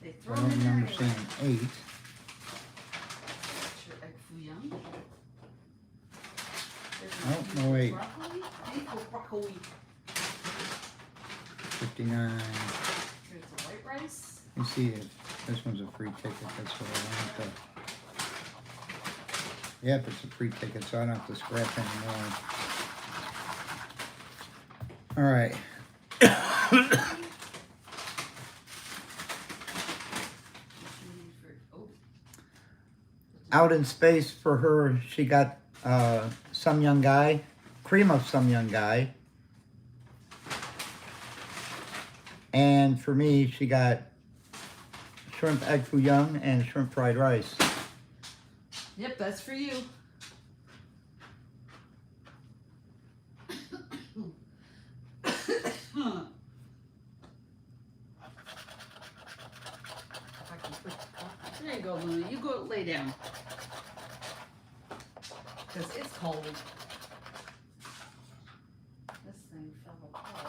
They I throw them don't in there remember anyway. saying 8. That's your egg foo young. Nope, no 8. Broccoli? Beef with broccoli. 59. Here's the white rice. You see if this one's a free ticket. That's what I want to. Yep, it's a free ticket, so I don't have to scratch anymore. All right. Out in space for her, she got Some Young Guy, cream of Some Young Guy. And for me, she got shrimp egg foo young and shrimp fried rice. Yep, that's for you. There you go, Luna. You go lay down. Because it's cold. This thing fell apart.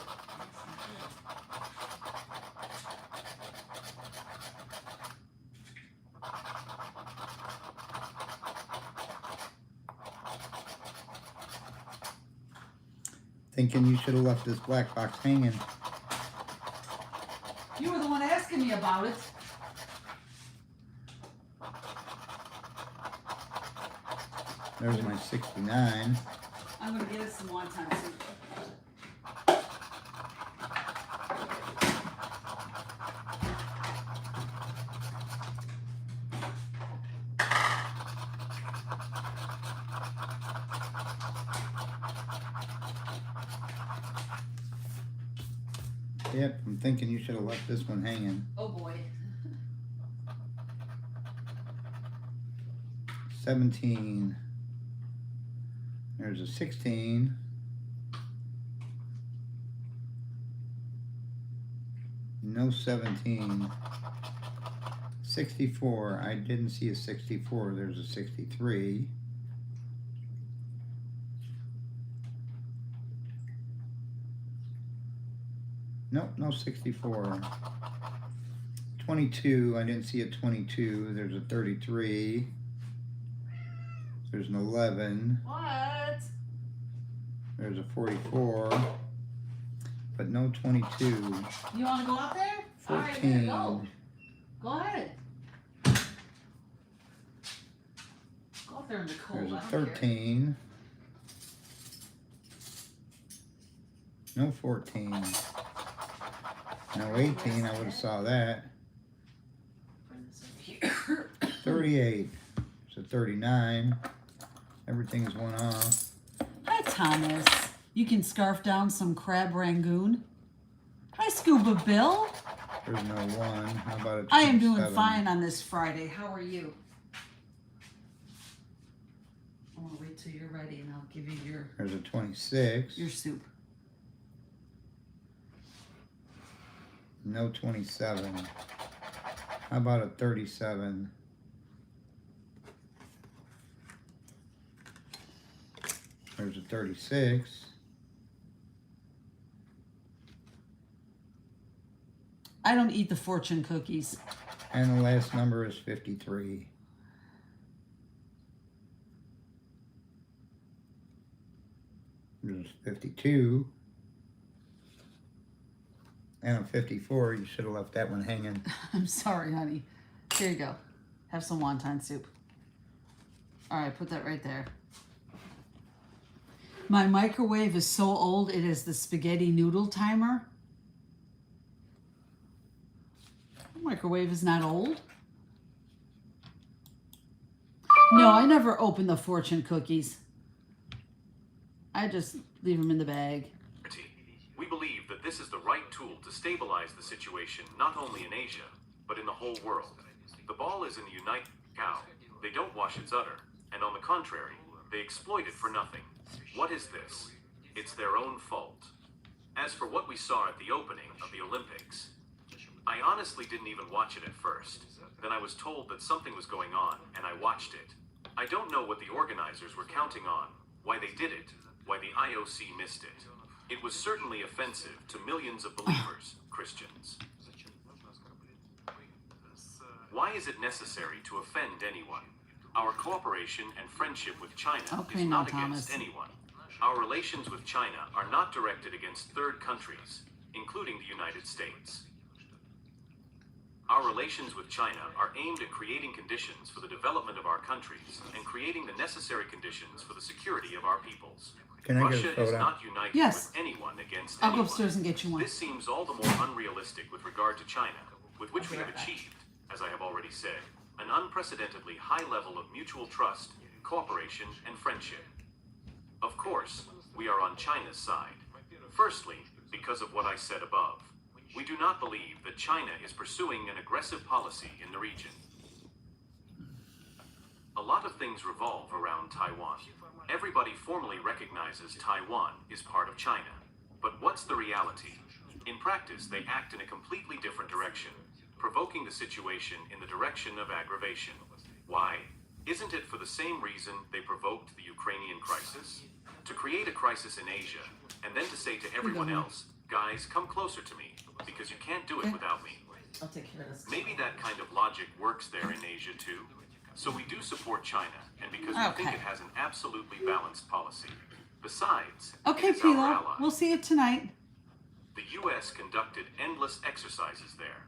Thinking you should have left this black box hanging. You were the one asking me about it. There's my 69. I'm going to get us some wonton soup. Yep, I'm thinking you should have left this one hanging. Oh boy. 17. There's a 16. No 17. 64. I didn't see a 64. There's a 63. Nope, no 64. 22. I didn't see a 22. There's a 33. There's an 11. What? There's a 44. But no 22. You want to go out there? 14. All right, here, go. Go ahead. Go out there in the cold. There's a I don't care. 13. No 14. No 18. I would have saw that. Bring this over here. 38. It's a 39. Everything is one off. Hi, Thomas. You can scarf down some crab rangoon. Hi, Scuba Bill. There's no one. How about a 27? I am doing fine on this Friday. How are you? I'm gonna wait till you're ready and I'll give you There's a 26. your soup. No 27. How about a 37? There's a 36. I don't eat the fortune cookies. And the last number is 53. There's 52. And a 54. You should have left that one hanging. I'm sorry, honey. Here you go. Have some wonton soup. All right, put that right there. My microwave is so old, it is the spaghetti noodle timer. The microwave is not old. No, I never open the fortune cookies. I just leave them in the bag. We believe that this is the right tool to stabilize the situation not only in Asia, but in the whole world. The ball is in the United Cow. They don't wash its udder, and on the contrary, they exploit it for nothing. What is this? It's their own fault. As for what we saw at the opening of the Olympics, I honestly didn't even watch it at first. Then I was told that something was going on, and I watched it. I don't know what the organizers were counting on, why they did it, why the IOC missed it. It was certainly offensive to millions of believers, Christians. Why is it necessary to offend anyone? Our cooperation and friendship with China Okay, is now, not against Thomas. anyone. Our relations with China are not directed against third countries, including the United States. Our relations with China are aimed at creating conditions for the development of our countries and creating the necessary conditions for the security of our peoples. Can I Russia get a is photo? not united Yes. with anyone against I'll go anyone. upstairs and get you one. This seems all the more unrealistic with regard to China, with which we have achieved, as I have already said, an unprecedentedly high level of mutual trust, cooperation, and friendship. Of course, we are on China's side. Firstly, because of what I said above. We do not believe that China is pursuing an aggressive policy in the region. A lot of things revolve around Taiwan. Everybody formally recognizes Taiwan is part of China. But what's the reality? In practice, they act in a completely different direction, provoking the situation in the direction of aggravation. Why? Isn't it for the same reason they provoked the Ukrainian crisis? To create a crisis in Asia, and then to say to everyone else, guys, come closer to me, because you can't do it without me. I'll take care of this. Maybe that kind of logic works there in Asia too. So we do support China, and because we think Okay. it has an absolutely balanced policy. Besides, Okay, it is our Pilo. ally. We'll see you tonight. The U.S. conducted endless exercises there.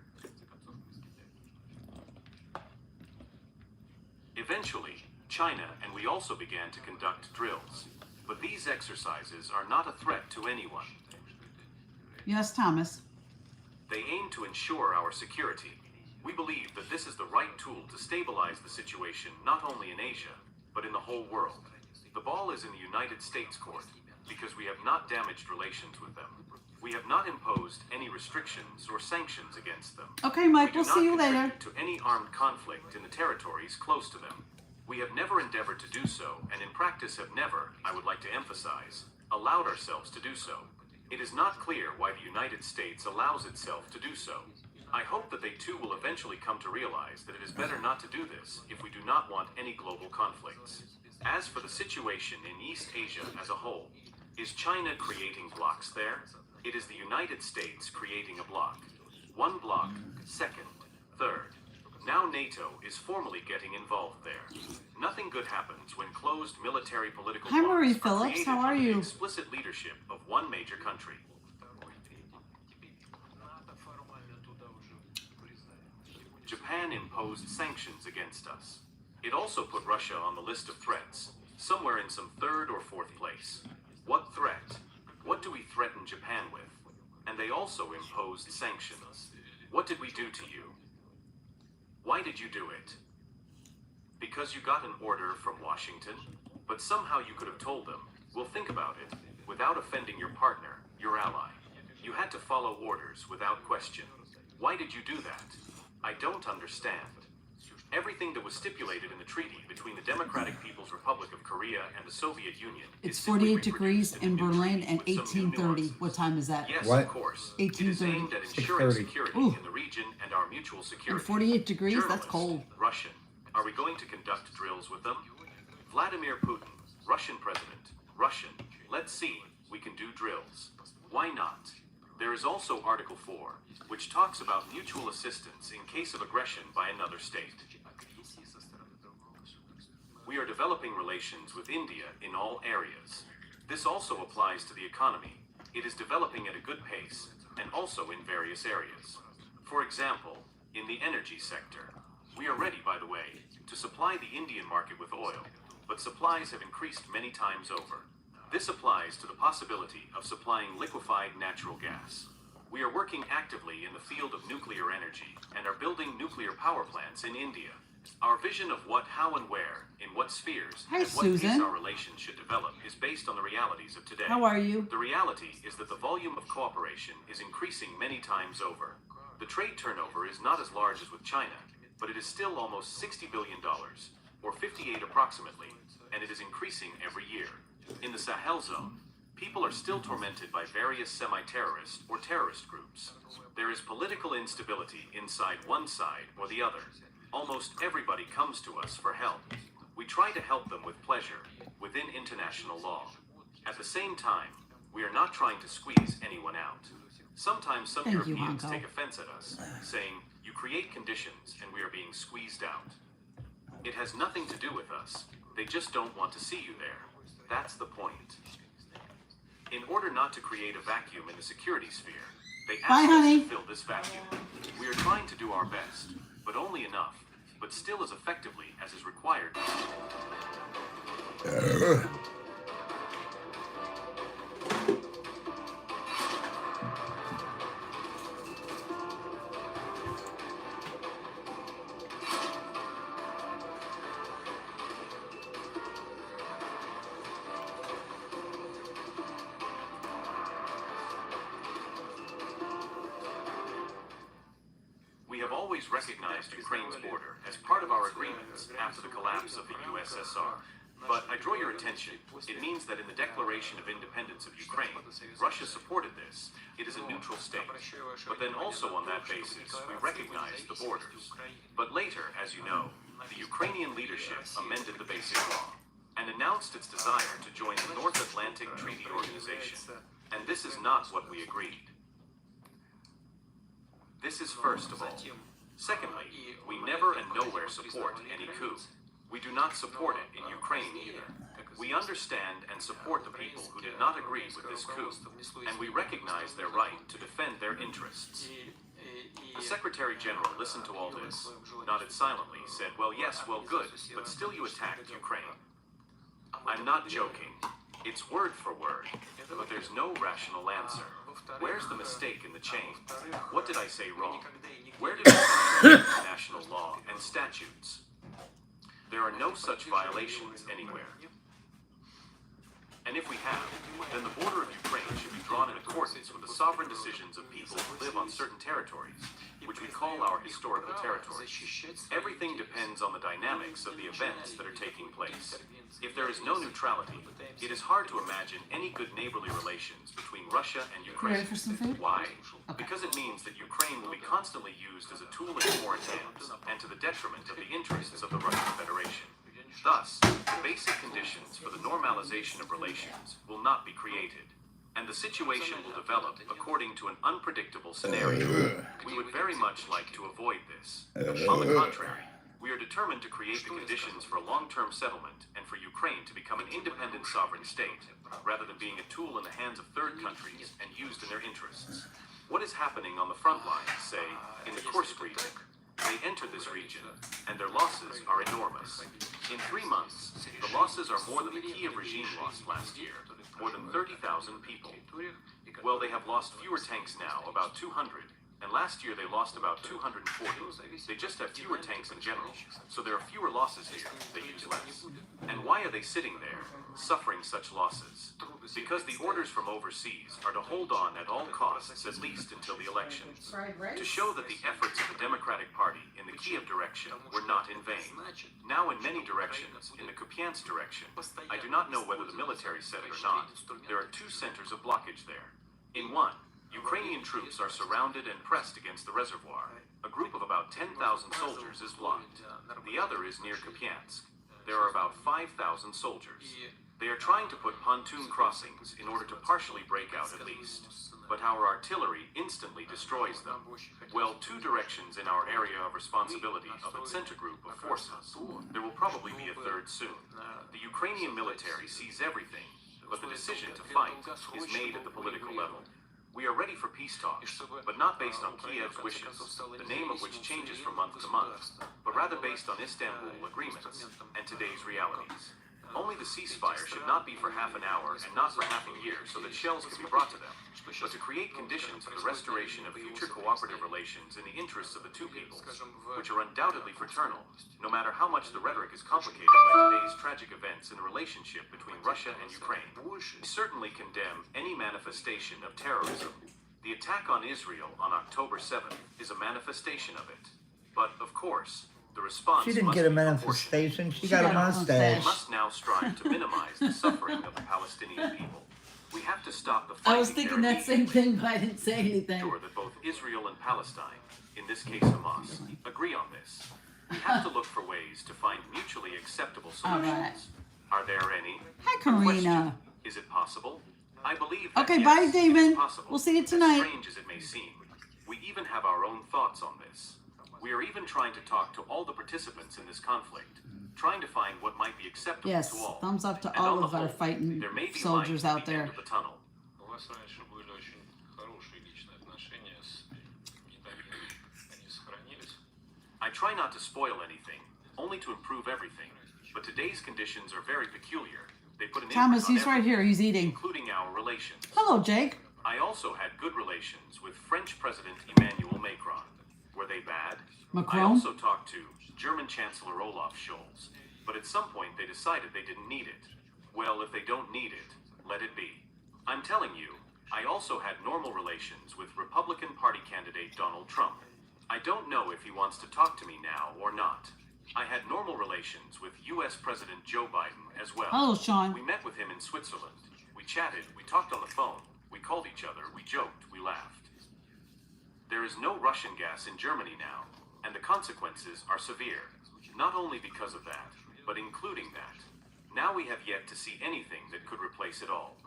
Eventually, China and we also began to conduct drills. But these exercises are not a threat to anyone. Yes, Thomas. They aim to ensure our security. We believe that this is the right tool to stabilize the situation not only in Asia, but in the whole world. The ball is in the United States court, because we have not damaged relations with them. We have not imposed any restrictions or sanctions against them. Okay, Mike, We do we'll not see you later. contribute to any armed conflict in the territories close to them. We have never endeavored to do so, and in practice have never, I would like to emphasize, allowed ourselves to do so. It is not clear why the United States allows itself to do so. I hope that they too will eventually come to realize that it is better not to do this if we do not want any global conflicts. As for the situation in East Asia as a whole, is China creating blocks there? It is the United States creating a block. One block, second, third. Now NATO is formally getting involved there. Nothing good happens when closed military political Hi, blocks Marie are Phillips. created How are under the you? explicit leadership of one major country. Japan imposed sanctions against us. It also put Russia on the list of threats, somewhere in some third or fourth place. What threat? What do we threaten Japan with? And they also imposed sanctions. What did we do to you? Why did you do it? Because you got an order from Washington? But somehow you could have told them, we'll think about it. without offending your partner, your ally. You had to follow orders without question. Why did you do that? I don't understand. Everything that was stipulated in the treaty between the Democratic People's Republic of Korea and the Soviet Union It's is simply 48 degrees reproduced in the new Berlin treaty and with some new 1830. nuances. What time is that? Yes, What? of course. It is 1830. aimed at ensuring 6:30. security Ooh. in the region and our mutual security. And 48 degrees? That's Journalist, cold. Russian. Are we going to conduct drills with them? Vladimir Putin, Russian president. Russian. Let's see. We can do drills. Why not? There is also Article 4, which talks about mutual assistance in case of aggression by another state. We are developing relations with India in all areas. This also applies to the economy. It is developing at a good pace, and also in various areas. For example, in the energy sector. We are ready, by the way, to supply the Indian market with oil, but supplies have increased many times over. This applies to the possibility of supplying liquefied natural gas. We are working actively in the field of nuclear energy and are building nuclear power plants in India. Our vision of what, how, and where, in what spheres, Hi, and what pace Susan. our relations should develop is based on the realities of today. How are you? The reality is that the volume of cooperation is increasing many times over. The trade turnover is not as large as with China, but it is still almost $60 billion, or 58 approximately, and it is increasing every year. In the Sahel zone, people are still tormented by various semi-terrorist or terrorist groups. There is political instability inside one side or the other. Almost everybody comes to us for help. We try to help them with pleasure, within international law. At the same time, we are not trying to squeeze anyone out. Sometimes some Thank you, Europeans Honko. take offense at us, saying, you create conditions and we are being squeezed out. It has nothing to do with us. They just don't want to see you there. That's the point. In order not to create a vacuum in the security sphere, they Bye, ask us honey. to fill this vacuum. We are trying to do our best, but only enough, but still as effectively as is required. We have always recognized Ukraine's border as part of our agreements after the collapse of the USSR. But I draw your attention, it means that in the Declaration of Independence of Ukraine, Russia supported this. It is a neutral state. But then also on that basis, we recognize the borders. But later, as you know, the Ukrainian leadership amended the basic law and announced its desire to join the North Atlantic Treaty Organization. And this is not what we agreed. This is first of all. Secondly, we never and nowhere support any coup. We do not support it in Ukraine either. We understand and support the people who did not agree with this coup, and we recognize their right to defend their interests. The Secretary General listened to all this, nodded silently, said, well, yes, well, good, but still you attacked Ukraine. I'm not joking. It's word for word, but there's no rational answer. Where's the mistake in the chain? What did I say wrong? Where did we violate international law and statutes? There are no such violations anywhere. And if we have, then the border of Ukraine should be drawn in accordance with the sovereign decisions of people who live on certain territories, which we call our historical territories. Everything depends on the dynamics of the events that are taking place. If there is no neutrality, it is hard to imagine any good neighborly relations between Russia and Ukraine. Ready for some food? Why? Because it means that Ukraine will be constantly used as a tool in foreign hands, and to the detriment of the interests of the Russian Federation. Thus, the basic conditions for the normalization of relations will not be created, and the situation will develop according to an unpredictable scenario. We would very much like to avoid this. On the contrary, we are determined to create the conditions for a long-term settlement and for Ukraine to become an independent sovereign state, rather than being a tool in the hands of third countries and used in their interests. What is happening on the front lines, say, in the Kursk region? They entered this region, and their losses are enormous. In 3 months, the losses are more than the Kiev regime lost last year, more than 30,000 people. Well, they have lost fewer tanks now, about 200, and last year they lost about 240. They just have fewer tanks in general, so there are fewer losses here, they use less. And why are they sitting there, suffering such losses? because the orders from overseas are to hold on at all costs at least until the elections, to show that the efforts of the Democratic Party in the Kiev direction were not in vain. Now in many directions, in the Kupiansk direction, I do not know whether the military said it or not, there are 2 centers of blockage there. In one, Ukrainian troops are surrounded and pressed against the reservoir. A group of about 10,000 soldiers is blocked. The other is near Kupiansk. There are about 5,000 soldiers. They are trying to put pontoon crossings in order to partially break out at least. But our artillery instantly destroys them. Well, 2 directions in our area of responsibility of its center group of forces. There will probably be a 3rd soon. The Ukrainian military sees everything, but the decision to fight is made at the political level. We are ready for peace talks, but not based on Kiev's wishes, the name of which changes from month to month, but rather based on Istanbul agreements and today's realities. Only the ceasefire should not be for half an hour and not for half a year so that shells can be brought to them, but to create conditions for the restoration of future cooperative relations in the interests of the 2 peoples, which are undoubtedly fraternal, no matter how much the rhetoric is complicated by today's tragic events in the relationship between Russia and Ukraine. We certainly condemn any manifestation of terrorism. The attack on Israel on October 7th is a manifestation of it. But, of course, the response She didn't must get a be proportionate. manifestation. She got a got a mustache. We must now strive to minimize the suffering of the Palestinian people. We have to stop the fighting. I was thinking that same thing, but I didn't say anything. Sure that both Israel and Palestine, in this case Hamas, agree on this. We have to look for ways to find mutually acceptable solutions. All right. Are there any? Hi, Question, Karina. is it possible? I believe that Okay, yes, bye, it is Damon. possible. We'll see you As tonight. strange as it may seem, we even have our own thoughts on this. We are even trying to talk to all the participants in this conflict, trying to find what might be acceptable Yes, to all. thumbs up to And all on the of our whole, fighting there may be soldiers light out at the there. end of the tunnel. У вас раньше были очень хорошие личные отношения с недавними. Они сохранились? I try not to spoil anything, only to improve everything. But today's conditions are very peculiar. They put an Thomas, imprint he's on right here. He's eating. including our relations. Hello, Jake. I also had good relations with French President Emmanuel Macron. Were they bad? I Macron? also talked to German Chancellor Olaf Scholz, but at some point they decided they didn't need it. Well, if they don't need it, let it be. I'm telling you, I also had normal relations with Republican Party candidate Donald Trump. I don't know if he wants to talk to me now or not. I had normal relations with U.S. President Joe Biden as well. Hello, Sean. We met with him in Switzerland. We chatted, we talked on the phone, we called each other, we joked, we laughed. There is no Russian gas in Germany now, and the consequences are severe. Not only because of that, but including that. Now we have yet to see anything that could replace it all.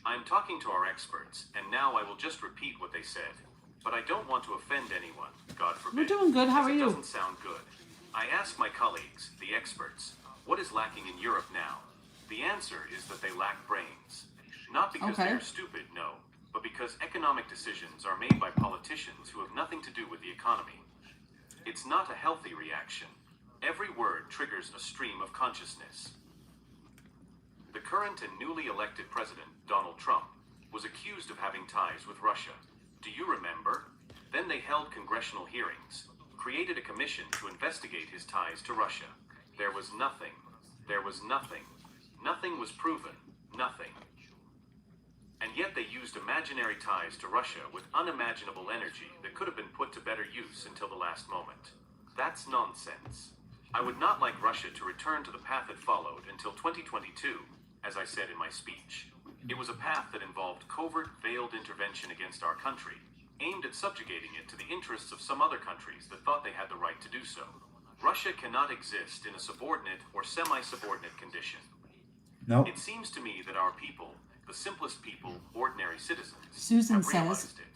I am talking to our experts, and now I will just repeat what they said. But I don't want to offend anyone, God forbid. We're doing good. How as are it you? doesn't sound good. I asked my colleagues, the experts, what is lacking in Europe now? The answer is that they lack brains. Not because Okay. they are stupid, no, but because economic decisions are made by politicians who have nothing to do with the economy. It's not a healthy reaction. Every word triggers a stream of consciousness. The current and newly elected president, Donald Trump, was accused of having ties with Russia. Do you remember? Then they held congressional hearings, created a commission to investigate his ties to Russia. There was nothing. There was nothing. Nothing was proven. Nothing. And yet they used imaginary ties to Russia with unimaginable energy that could have been put to better use until the last moment. That's nonsense. I would not like Russia to return to the path it followed until 2022, as I said in my speech. It was a path that involved covert, veiled intervention against our country, aimed at subjugating it to the interests of some other countries that thought they had the right to do so. Russia cannot exist in a subordinate or semi-subordinate condition. Nope. It seems to me that our people, the simplest people, ordinary citizens, Susan have says, realized it.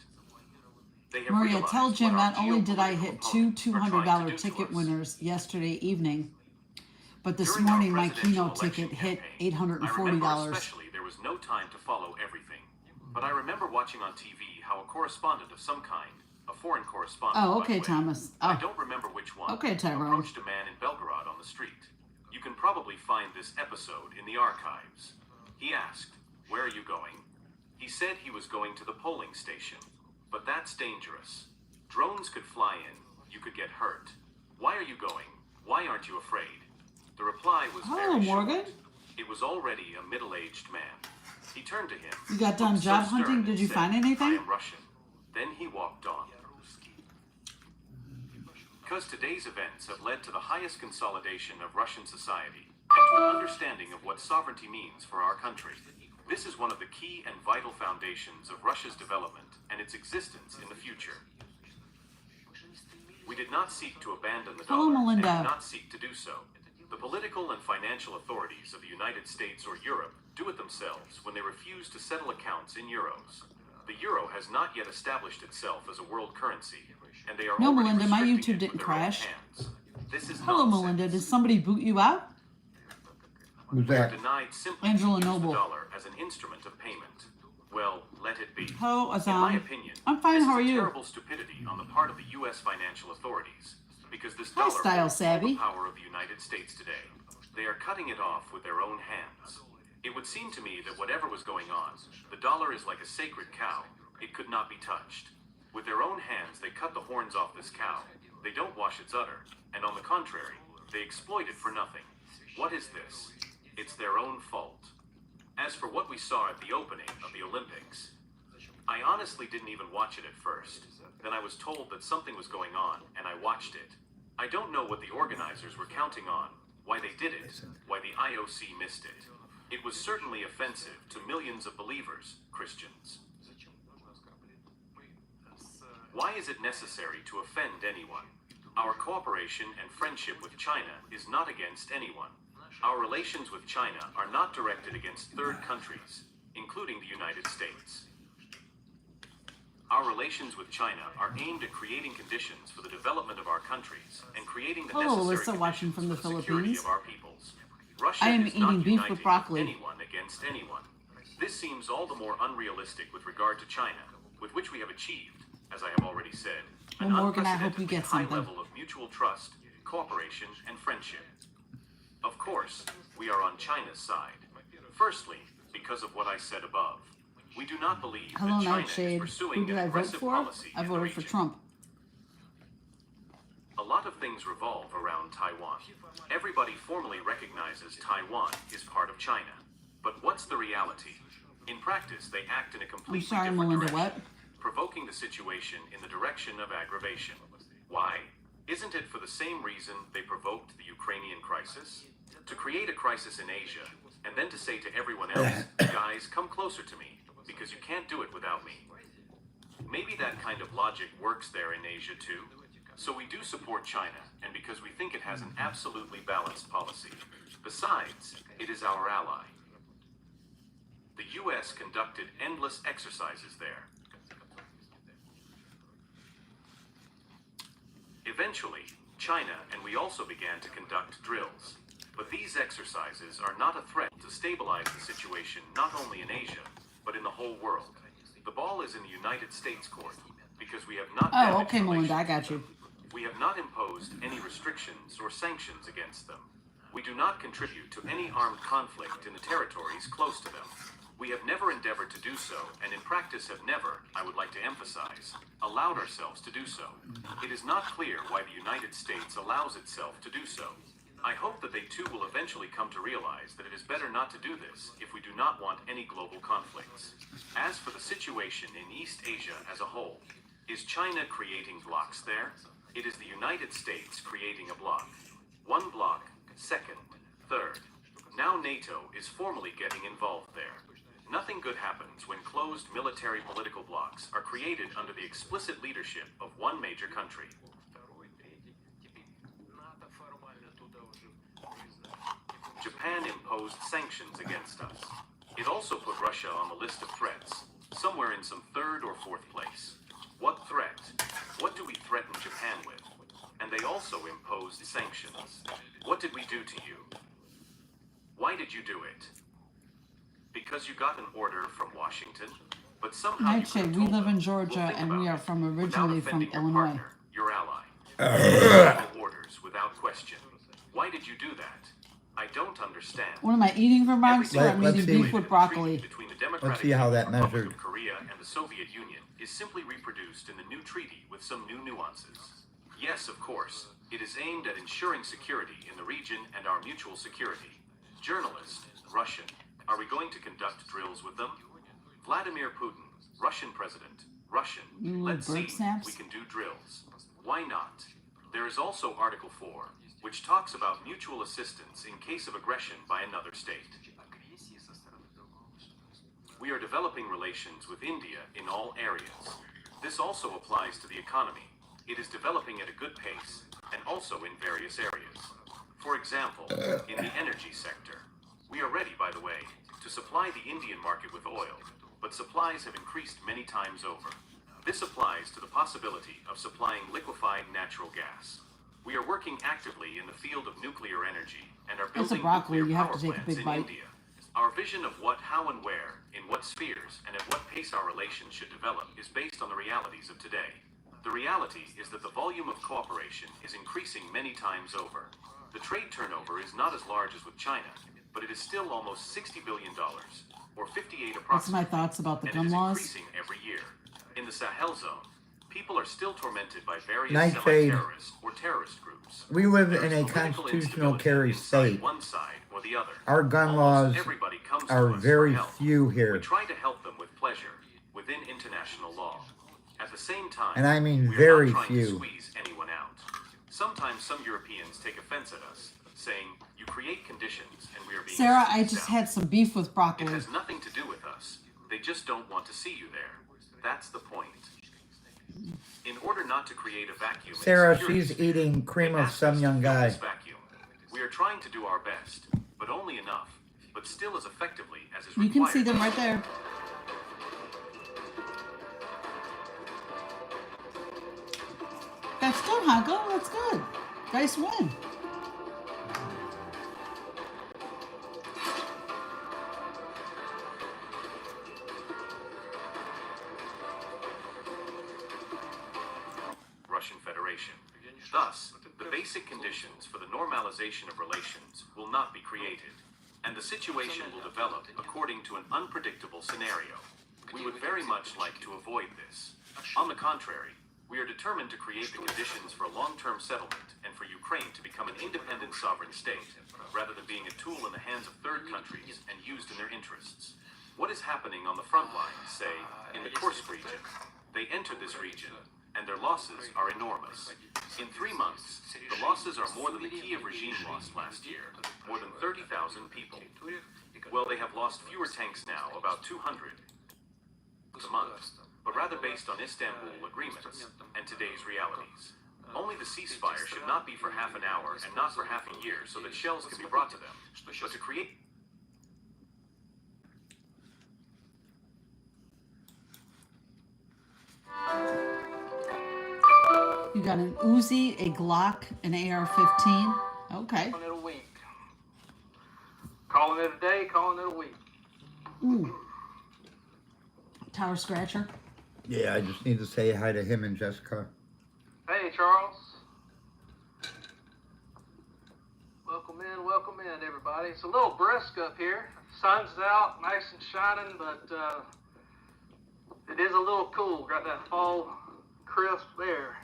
They have Maria, realized tell Jim what our not only did I geopolitical hit two opponents are trying to $200 do to ticket us. winners yesterday evening, but this During our morning my presidential Keno ticket election hit campaign, I remember $840. especially there was no time to follow everything. But I remember watching on TV how a correspondent of some kind, a foreign correspondent, Oh, by okay, the way, Thomas. I Oh, don't remember which one, Okay, Tyrone. approached a man in Belgorod on the street. You can probably find this episode in the archives. He asked, "Where are you going?" He said he was going to the polling station. But that's dangerous. Drones could fly in. You could get hurt. Why are you going? Why aren't you afraid? The reply was Hello, very short. Morgan. It was already a middle-aged man. He turned to him. You got done looked so job stern, hunting? and Did you said, find "I anything?" am Russian." Then he walked on. Because today's events have led to the highest consolidation of Russian society and to an understanding of what sovereignty means for our country. This is one of the key and vital foundations of Russia's development and its existence in the future. We did not seek to abandon the Hello, dollar and Melinda. do not seek to do so. The political and financial authorities of the United States or Europe do it themselves when they refuse to settle accounts in euros. The euro has not yet established itself as a world currency, and they are No, already Melinda, my restricting YouTube it didn't with their own crash. hands. This is Hello, nonsense. Melinda. Did somebody boot you out? Who's We are that? denied simply Angela to use Noble. the dollar as an instrument of payment. Well, let it be. Hello, In my Azam. opinion, I'm fine. this How are is a you? terrible stupidity on the part of the U.S. financial authorities, because this Hi, dollar Style holds all Savvy. the power of the United States today. They are cutting it off with their own hands. It would seem to me that whatever was going on, the dollar is like a sacred cow. It could not be touched. With their own hands, they cut the horns off this cow. They don't wash its udder, and on the contrary, they exploit it for nothing. What is this? It's their own fault. As for what we saw at the opening of the Olympics, I honestly didn't even watch it at first. Then I was told that something was going on, and I watched it. I don't know what the organizers were counting on, why they did it, why the IOC missed it. It was certainly offensive to millions of believers, Christians. Why is it necessary to offend anyone? Our cooperation and friendship with China is not against anyone. Our relations with China are not directed against third countries, including the United States. Our relations with China are aimed at creating conditions for the development of our countries and creating the Hello, necessary Alyssa, watching conditions from the for the security Philippines. of our peoples. Russia I am is not eating beef united with broccoli. anyone against anyone. This seems all the more unrealistic with regard to China, with which we have achieved, as I have already said, an Well, Morgan, I hope you unprecedentedly get high something. level of mutual trust, cooperation, and friendship. Of course, we are on China's side. Firstly, because of what I said above. We do not believe Hello, that China Nightshade. is pursuing Who did an I vote aggressive for? policy I in the voted for region. Trump. A lot of things revolve around Taiwan. Everybody formally recognizes Taiwan is part of China. But what's the reality? In practice, they act in a I'm completely sorry, different Melinda, direction, what? provoking the situation in the direction of aggravation. Why? Isn't it for the same reason they provoked the Ukrainian crisis? To create a crisis in Asia, and then to say to everyone else, guys, come closer to me, because you can't do it without me. Maybe that kind of logic works there in Asia too. So we do support China, and because we think it has an absolutely balanced policy. Besides, it is our ally. The U.S. conducted endless exercises there. Eventually, China and we also began to conduct drills. But these exercises are not a threat to stabilize the situation not only in Asia, but in the whole world. The ball is in the United States court, because we have not Oh, damaged okay, Melinda, I relations. got you. We have not imposed any restrictions or sanctions against them. We do not contribute to any armed conflict in the territories close to them. We have never endeavored to do so, and in practice have never, I would like to emphasize, allowed ourselves to do so. It is not clear why the United States allows itself to do so. I hope that they too will eventually come to realize that it is better not to do this if we do not want any global conflicts. As for the situation in East Asia as a whole, is China creating blocks there? It is the United States creating a bloc. One bloc, second, third. Now NATO is formally getting involved there. Nothing good happens when closed military political blocs are created under the explicit leadership of one major country. Japan imposed sanctions against us. It also put Russia on the list of threats, somewhere in some third or fourth place. What threat? What do we threaten Japan with? And they also imposed sanctions. What did we do to you? Why did you do it? Because you got an order from Washington? But somehow you could have Nightshade, we told live them, in Georgia "Well, think and we about are it," from without originally from offending your Illinois. partner, your ally. Orders without question. Why did you do that? I don't understand. What am I eating for breakfast? Everything I'm Let's eating see. beef with broccoli. between the Democratic see how that Republic measured. of Korea and the Soviet Union is simply reproduced in the new treaty with some new nuances. Yes, of course, it is aimed at ensuring security in the region and our mutual security. Journalist, Russian, Are we going to conduct drills with them? Vladimir Putin, Russian president, Russian. Let's see, bird snaps? we can do drills. Why not? There is also Article 4, which talks about mutual assistance in case of aggression by another state. We are developing relations with India in all areas. This also applies to the economy. It is developing at a good pace, and also in various areas. For example, in the energy sector. We are ready, by the way, to supply the Indian market with oil, but supplies have increased many times over. This applies to the possibility of supplying liquefied natural gas. We are working actively in the field of nuclear energy and are That's a building broccoli. nuclear You have power to take a plants big in bite. India. Our vision of what, how, and where, in what spheres, and at what pace our relations should develop is based on the realities of today. The reality is that the volume of cooperation is increasing many times over. The trade turnover is not as large as with China, but it is still almost $60 billion, or 58 approximately. That's my thoughts about the and gun it is laws. increasing every year. In the Sahel zone, people are still tormented by various Nightshade. semi-terrorist or terrorist groups. We live There in is a political constitutional instability carry inside state. one side or the other. Our gun Almost laws everybody comes are to us very for help. few We here. try to help them with pleasure within international law. At the same time, And I mean we are very not trying few. to squeeze anyone out. Sometimes some Europeans take offense at us, saying, you create conditions and we are being Sarah, I squeezed just out. had some beef with It broccoli. has nothing to do with us. They just don't want to see you there. That's the point. In order not to create a vacuum in Sarah, security she's sphere, eating cream they of asked some us to young fill guy. this vacuum. We are trying to do our best, but only enough, but still as effectively as is You required. can see them right there. That's good, Honko. That's good. Nice win. Russian Federation. Thus, the basic conditions for the normalization of relations will not be created, and the situation will develop according to an unpredictable scenario. We would very much like to avoid this. On the contrary, we are determined to create the conditions for a long-term settlement and for Ukraine to become an independent sovereign state, rather than being a tool in the hands of third countries and used in their interests. What is happening on the front lines, say, in the Kursk region? They entered this region, and their losses are enormous. In 3 months, the losses are more than the Kiev regime lost last year, more than 30,000 people. Well, they have lost fewer tanks now, about 200 a month, but rather based on Istanbul agreements and today's realities. Only the ceasefire should not be for half an hour and not for half a year so that shells can be brought to them, but to create You got an Uzi, a Glock, an AR-15. Okay. Calling it a week. Calling it a day, calling it a week. Ooh. Tower Scratcher. Yeah, I just need to say hi to him and Jessica. Hey, Charles. Welcome in, everybody. It's a little brisk up here. Sun's out, nice and shining, but it is a little cool. Got that fall crisp air.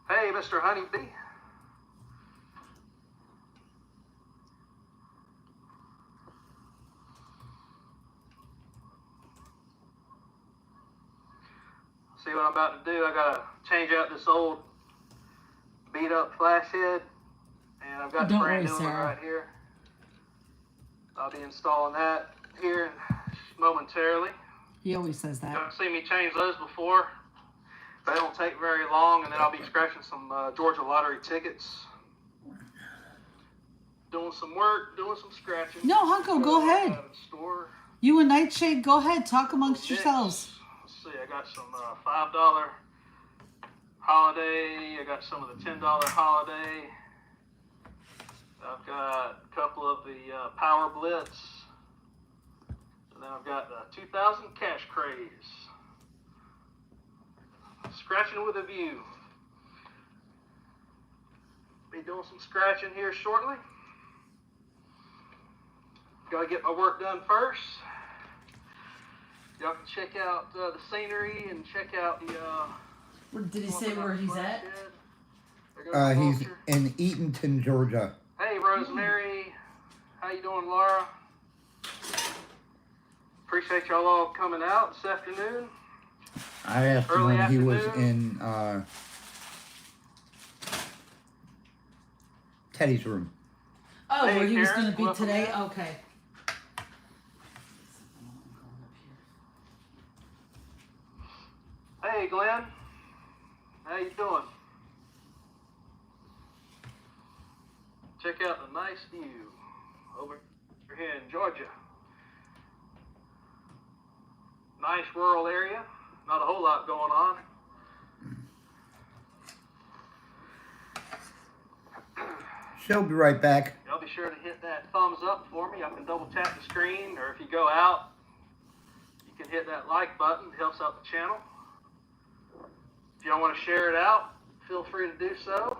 Hey, Mr. Honeybee. See what I'm about to do? I gotta change out this old beat up flash head, and I've got Don't the brand worry, new one Sarah. right here. I'll be installing that here momentarily. He always says that. You've seen me change those before. They don't take very long, and then I'll be scratching some Georgia lottery tickets. Doing some work, doing some scratching. No, Honko, go ahead. Out of the store. You and Nightshade, go ahead. Talk amongst Mix. yourselves. Let's see, I got some $5 holiday. I got some of the $10 holiday. I've got a couple of the Power Blitz. And then I've got the 2000 Cash Craze. Scratching with a view. Be doing some scratching here shortly. Gotta get my work done first. Y'all can check out the scenery and check out the. Did he say where he's at? They're goes He's Vulture. in Eatonton, Georgia. Hey, Rosemary. How you doing, Laura? Appreciate y'all all coming out this afternoon. I asked him Early when he was afternoon. in Teddy's room. Oh, Hey, where he was Karen, going to be welcome today? in. Okay. Hey, Glenn. How you doing? Check out the nice view over here in Georgia. Nice rural area. Not a whole lot going on. She'll be right back. Y'all be sure to hit that thumbs up for me. I can double tap the screen, or if you go out, you can hit that like button. It helps out the channel. If y'all want to share it out, feel free to do so.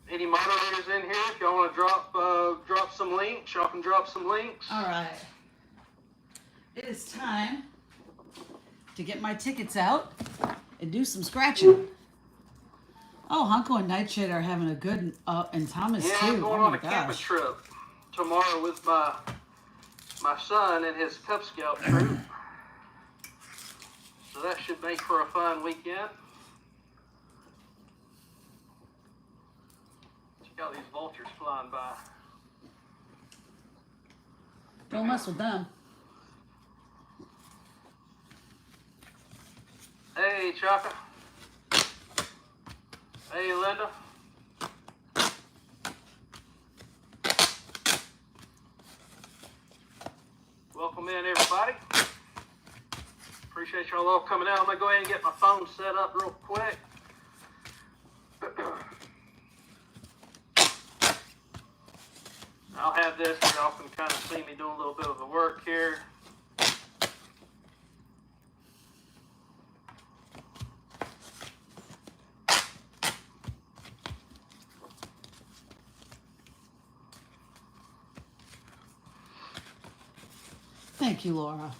Any moderators in here, if y'all want to drop some links, y'all can drop some links. All right. It is time to get my tickets out and do some scratching. Oh, Hunko and Nightshade are having a good, and Thomas Yeah, too. I'm going Oh on my a camping gosh. trip tomorrow with my son and his Cub Scout troop. So that should make for a fun weekend. Check out these vultures flying by. Don't mess with them. Hey, Chaka. Hey, Linda. Welcome in, everybody. Appreciate y'all all coming out. I'm going to go ahead and get my phone set up real quick. I'll have this so y'all can kind of see me doing a little bit of the work here. Thank you, Laura.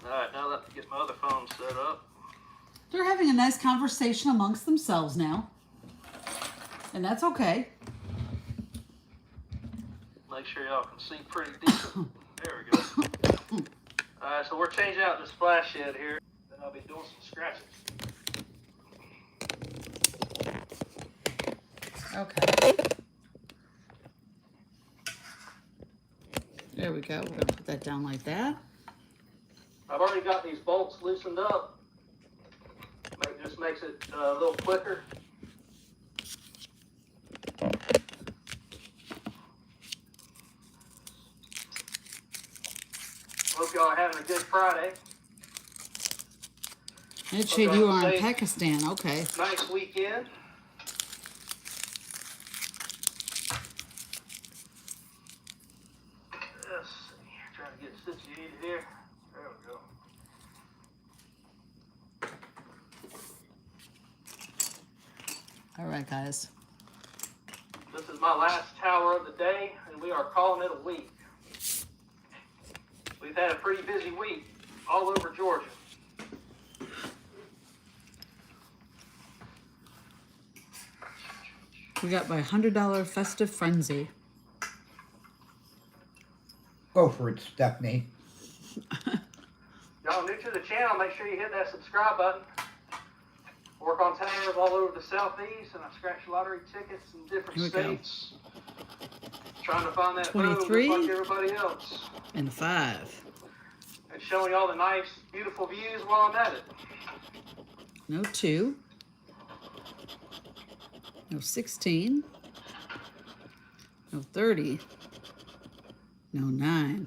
Alright, now let's get my other phone set up. They're having a nice conversation amongst themselves now. And that's okay. Make sure y'all can see pretty decent. There we go. Alright, so we're changing out this flash head here. Then I'll be doing some scratches. Okay. There we go. We're going to put that down like that. I've already got these bolts loosened up. Just makes it a little quicker. Hope y'all are having a good Friday. Nightshade, you are in Pakistan. Okay. Nice weekend. Let's see. Trying to get situated here. There we go. All right, guys. This is my last tower of the day, and we are calling it a week. We've had a pretty busy week all over Georgia. We got my $100 festive frenzy. Go for it, Stephanie. Y'all new to the channel, make sure you hit that subscribe button. Work on towers all over the southeast, and I scratch lottery tickets in different Here we go. states. Trying to find that boom just 23. like everybody else. And 5. And showing y'all the nice, beautiful views while I'm at it. No 2. No 16. No 30. No 9.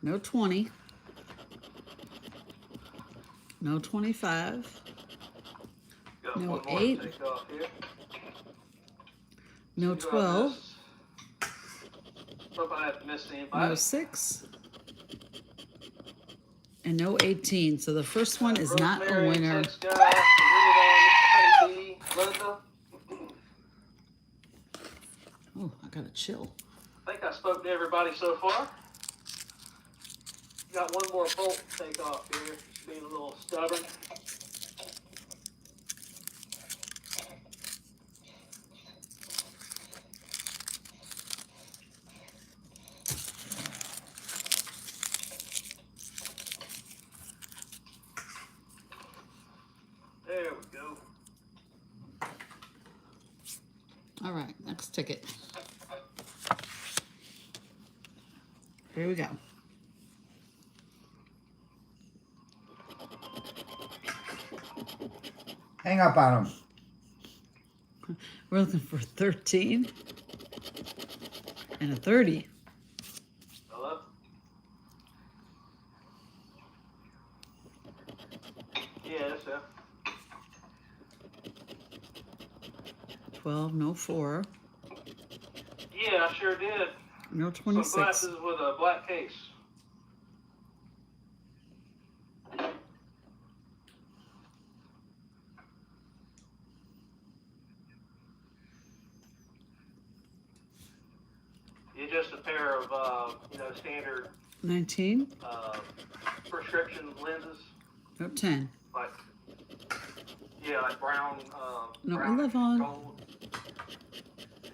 No 20. No 25. Got No one more 8. to take off here. No 12. Hope I haven't missed anybody. No 6. And no 18. So the first one is not a Rosemary, winner. Ted Scott, Serena, Mr. Honey Bee, Linda. chill. I think I spoke to everybody so far. Got one more bolt to take off here. Just being a little stubborn. There we go. All right, next ticket. Here we go. Hang up on him. We're looking for 13 and a 30. Hello? Yeah, that's it. 12, no 4, Yeah, I sure did. no Some 26. glasses with a black case. Yeah, just a pair of, standard 19, prescription lenses, no 10, like brown. no brown 11, gold. Yeah.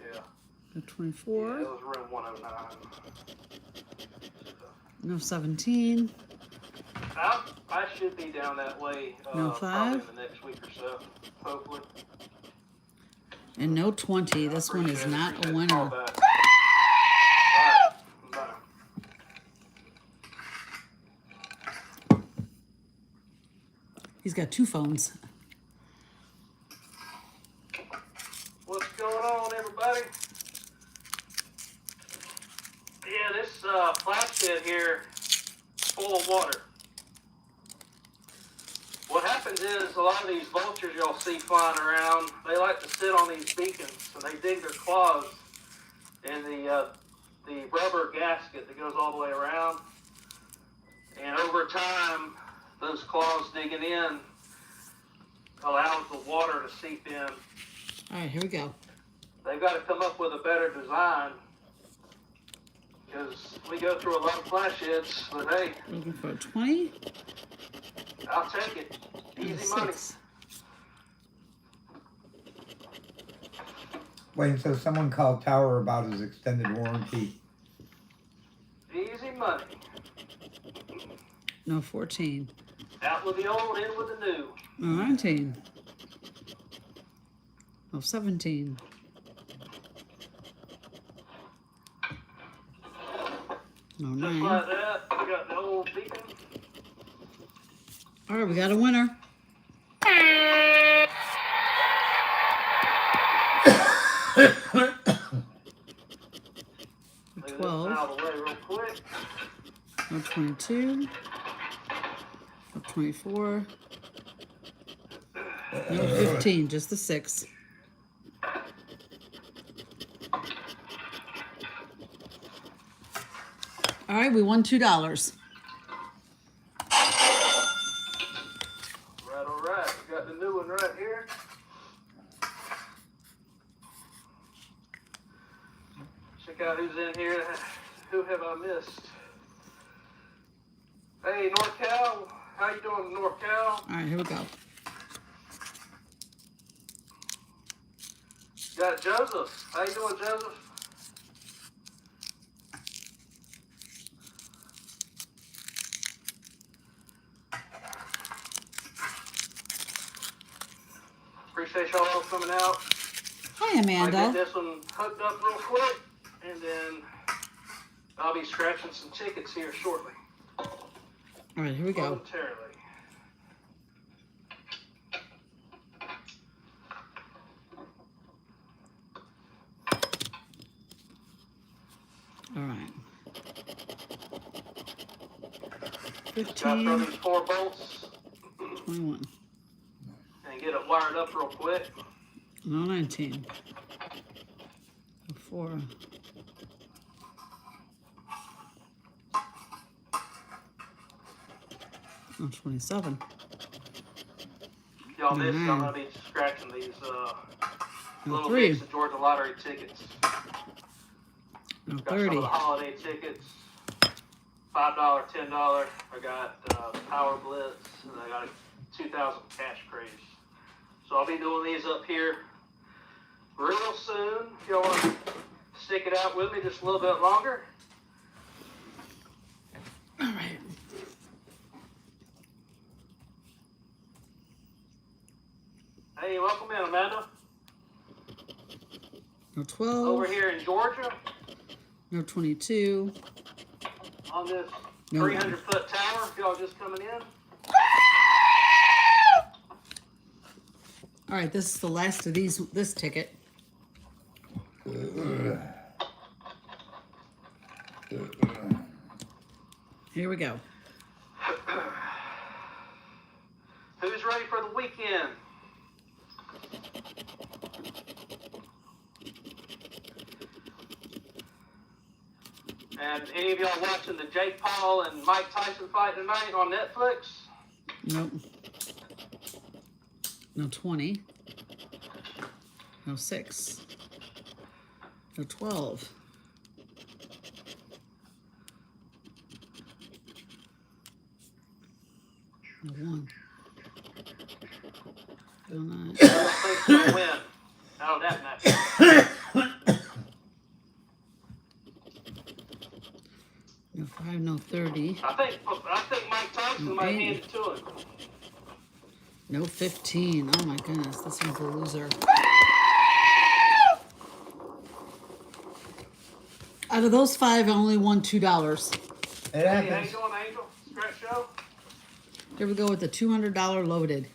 no Yeah, 24, it was room 109. no 17, I should be down that way No probably 5? in the next week or so, hopefully. and no 20. This one is not a Appreciate the winner. call back. All right, bye. He's got 2 phones. What's going on, everybody? Yeah, this flask here is full of water. What happens is a lot of these vultures y'all see flying around, they like to sit on these beacons and they dig their claws in the rubber gasket that goes all the way around. And over time, those claws digging in allows the water to seep in. All right, here we go. They've got to come up with a better design because we go through a lot of flash hits, but hey, Looking for a 20 I'll take it. and a Easy money. 6. Wait, so someone called Tower about his extended warranty. Easy money. No 14, Out with the old, in with the new. no 19, no 17, no Just 9. like that, we got the old beacon. All right, we got a winner. Move this 12, out of the way real quick. no 22, no 24, no 15, just the 6. All right, we won $2. All right. We got the new one right here. Check out who's in here. Who have I missed? Hey, NorCal. How you doing, NorCal? All right, here we go. Got Joseph. How you doing, Joseph? Appreciate y'all all coming out. Hi, I'll get Amanda. this one hooked up real quick, and then I'll be scratching some tickets here shortly. All right, here we go. Momentarily. All right. Got to throw 15, these 4 bolts 21, and get it wired up real quick. no 19, no 4, no 27, Y'all missed, Mhm. I'm going to be scratching these no little 3, mix of Georgia Lottery tickets. No, Got some 30. of the holiday tickets. $5, $10. I got Power Blitz, and I got a 2,000 cash craze. So I'll be doing these up here real soon. If y'all want to stick it out with me just a little bit longer. All right. Hey, welcome in, Amanda. No 12. Over here in Georgia, No 22. on this No. 300-foot tower, if y'all just coming in. All right, this is the last of this ticket. Here we go. Who's ready for the weekend? And any of y'all watching the Jake Paul and Mike Tyson fight tonight on Netflix? Nope. No 20. No 6. No 12. No 1. No 9. Who think's gonna win out of that match? No 5. No 30. I think Mike Tyson might hand it to him. No 15. Oh my goodness, this one's a loser. Out of those 5, I only won $2. It Hey, how you happens. doing, Angel? Scratch show? Here we go with the $200 loaded.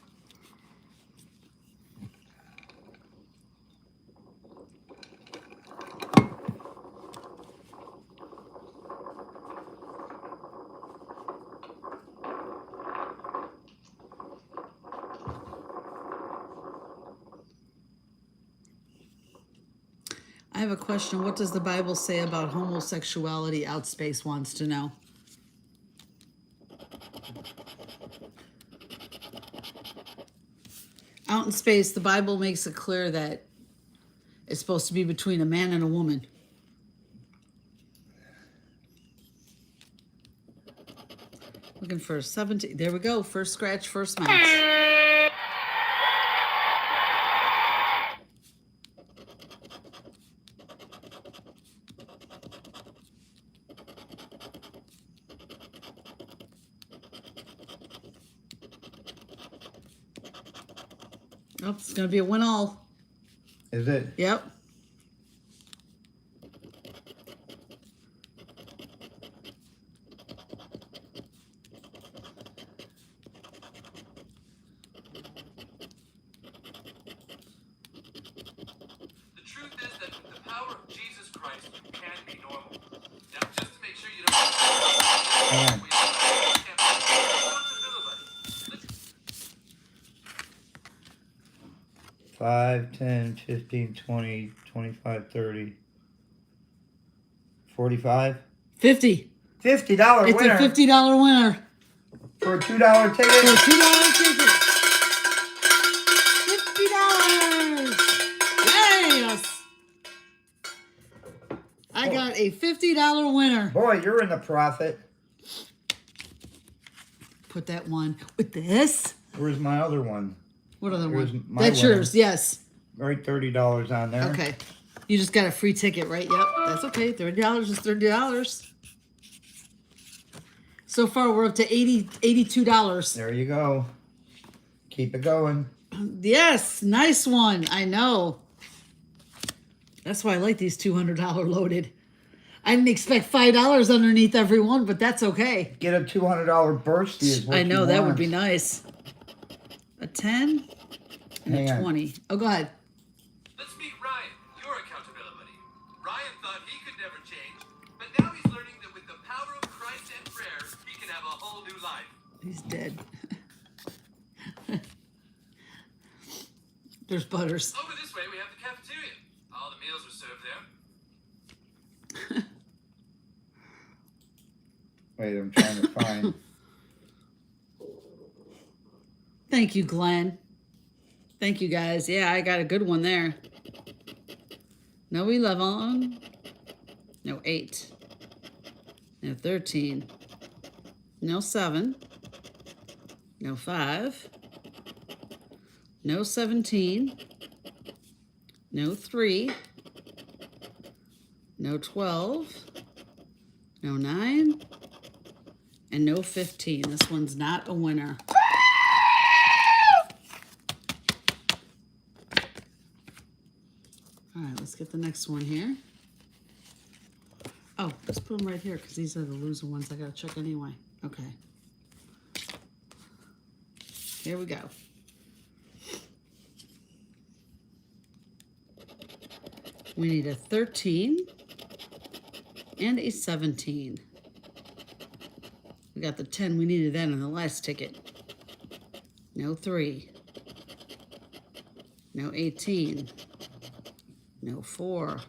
I have a question. What does the Bible say about homosexuality? Outspace wants to know. Out in space, the Bible makes it clear that it's supposed to be between a man and a woman. Looking for 17. There we go. First scratch, first match. Oh, it's going to be a win all. Is it? Yep. The truth is that with the power of Jesus Christ, you can be normal. Now, just to make sure you don't... Hang on. Five, 10, 15, 20, 25, 30, 45. 50. $50 It's winner a $50 winner. for a $2 For a ticket. $2 ticket. $50. Yes. I got a $50 winner. Boy, you're in the profit. Put that one with this. Where's my other one? What other Here's one? my That's winner. yours. Yes. Right, $30 on there. Okay. You just got a free ticket, right? Yep. That's okay. $30 is $30. So far, we're up to $82. There you go. Keep it going. Yes. Nice one. I know. That's why I like these $200 loaded. I didn't expect $5 underneath every one, but that's okay. Get a $200 bursty is what I know you that would want. be nice. A 10 and Hang a on. 20. Oh, go ahead. Let's meet Ryan, your accountability. Ryan thought he could never change, but now he's learning that with the power of Christ and prayer, he can have a whole new life. He's dead. There's Butters. Over this way, we have the cafeteria. All the meals are served there. Wait, I'm trying to find. Thank you, Glenn. Thank you, guys. Yeah, I got a good one there. No 11. No 8. No 13. No 7. No 5. No 17. No 3. No 12. No 9. And no 15. This one's not a winner. All right, let's get the next one here. Oh, let's put them right here because these are the loser ones I gotta check anyway. Okay. Here we go. We need a 13 and a 17. We got the 10, we needed that in the last ticket. No 3. No 18. No 4.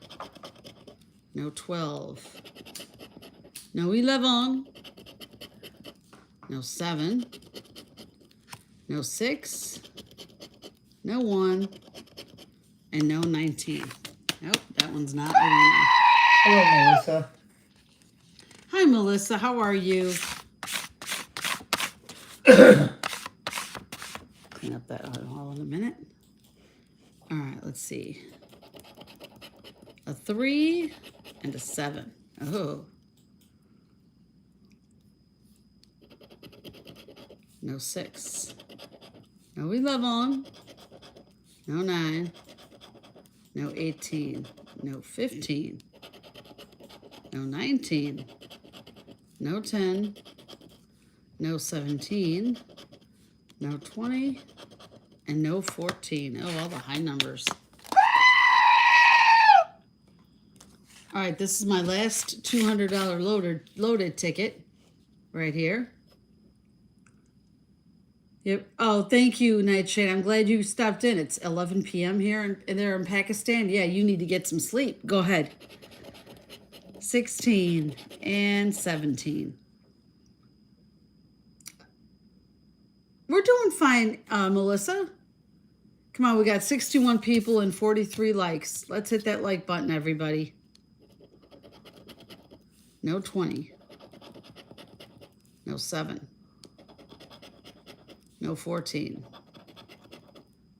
No 12. No 11. No 7. No 6. No 1. And no 19. Nope, that one's not a winner. Hello, Melissa. Hi, Melissa. How are you? Clean up that all in a minute. All right, let's see. A 3 and a 7. Oh. No 6. No 11. No 9. No 18. No 15. No 19. No 10. No 17. No 20. And no 14. Oh, all the high numbers. All right, this is my last $200 loaded ticket right here. Yep. Oh, thank you, Nightshade. I'm glad you stopped in. It's 11 p.m. here and there in Pakistan. Yeah, you need to get some sleep. Go ahead. 16 and 17. We're doing fine, Melissa. Come on, we got 61 people and 43 likes. Let's hit that like button, everybody. No 20. No 7. No 14.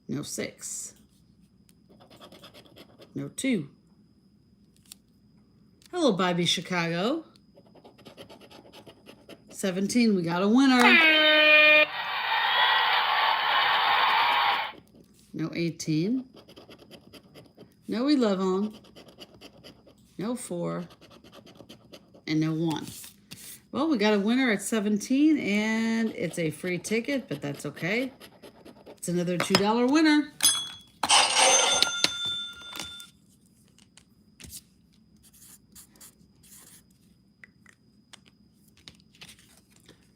No 6. No 2. Hello, Bobby Chicago. 17, we got a winner. No 18. No 11. No 4. And no 1. Well, we got a winner at 17, and it's a free ticket, but that's okay. It's another $2 winner.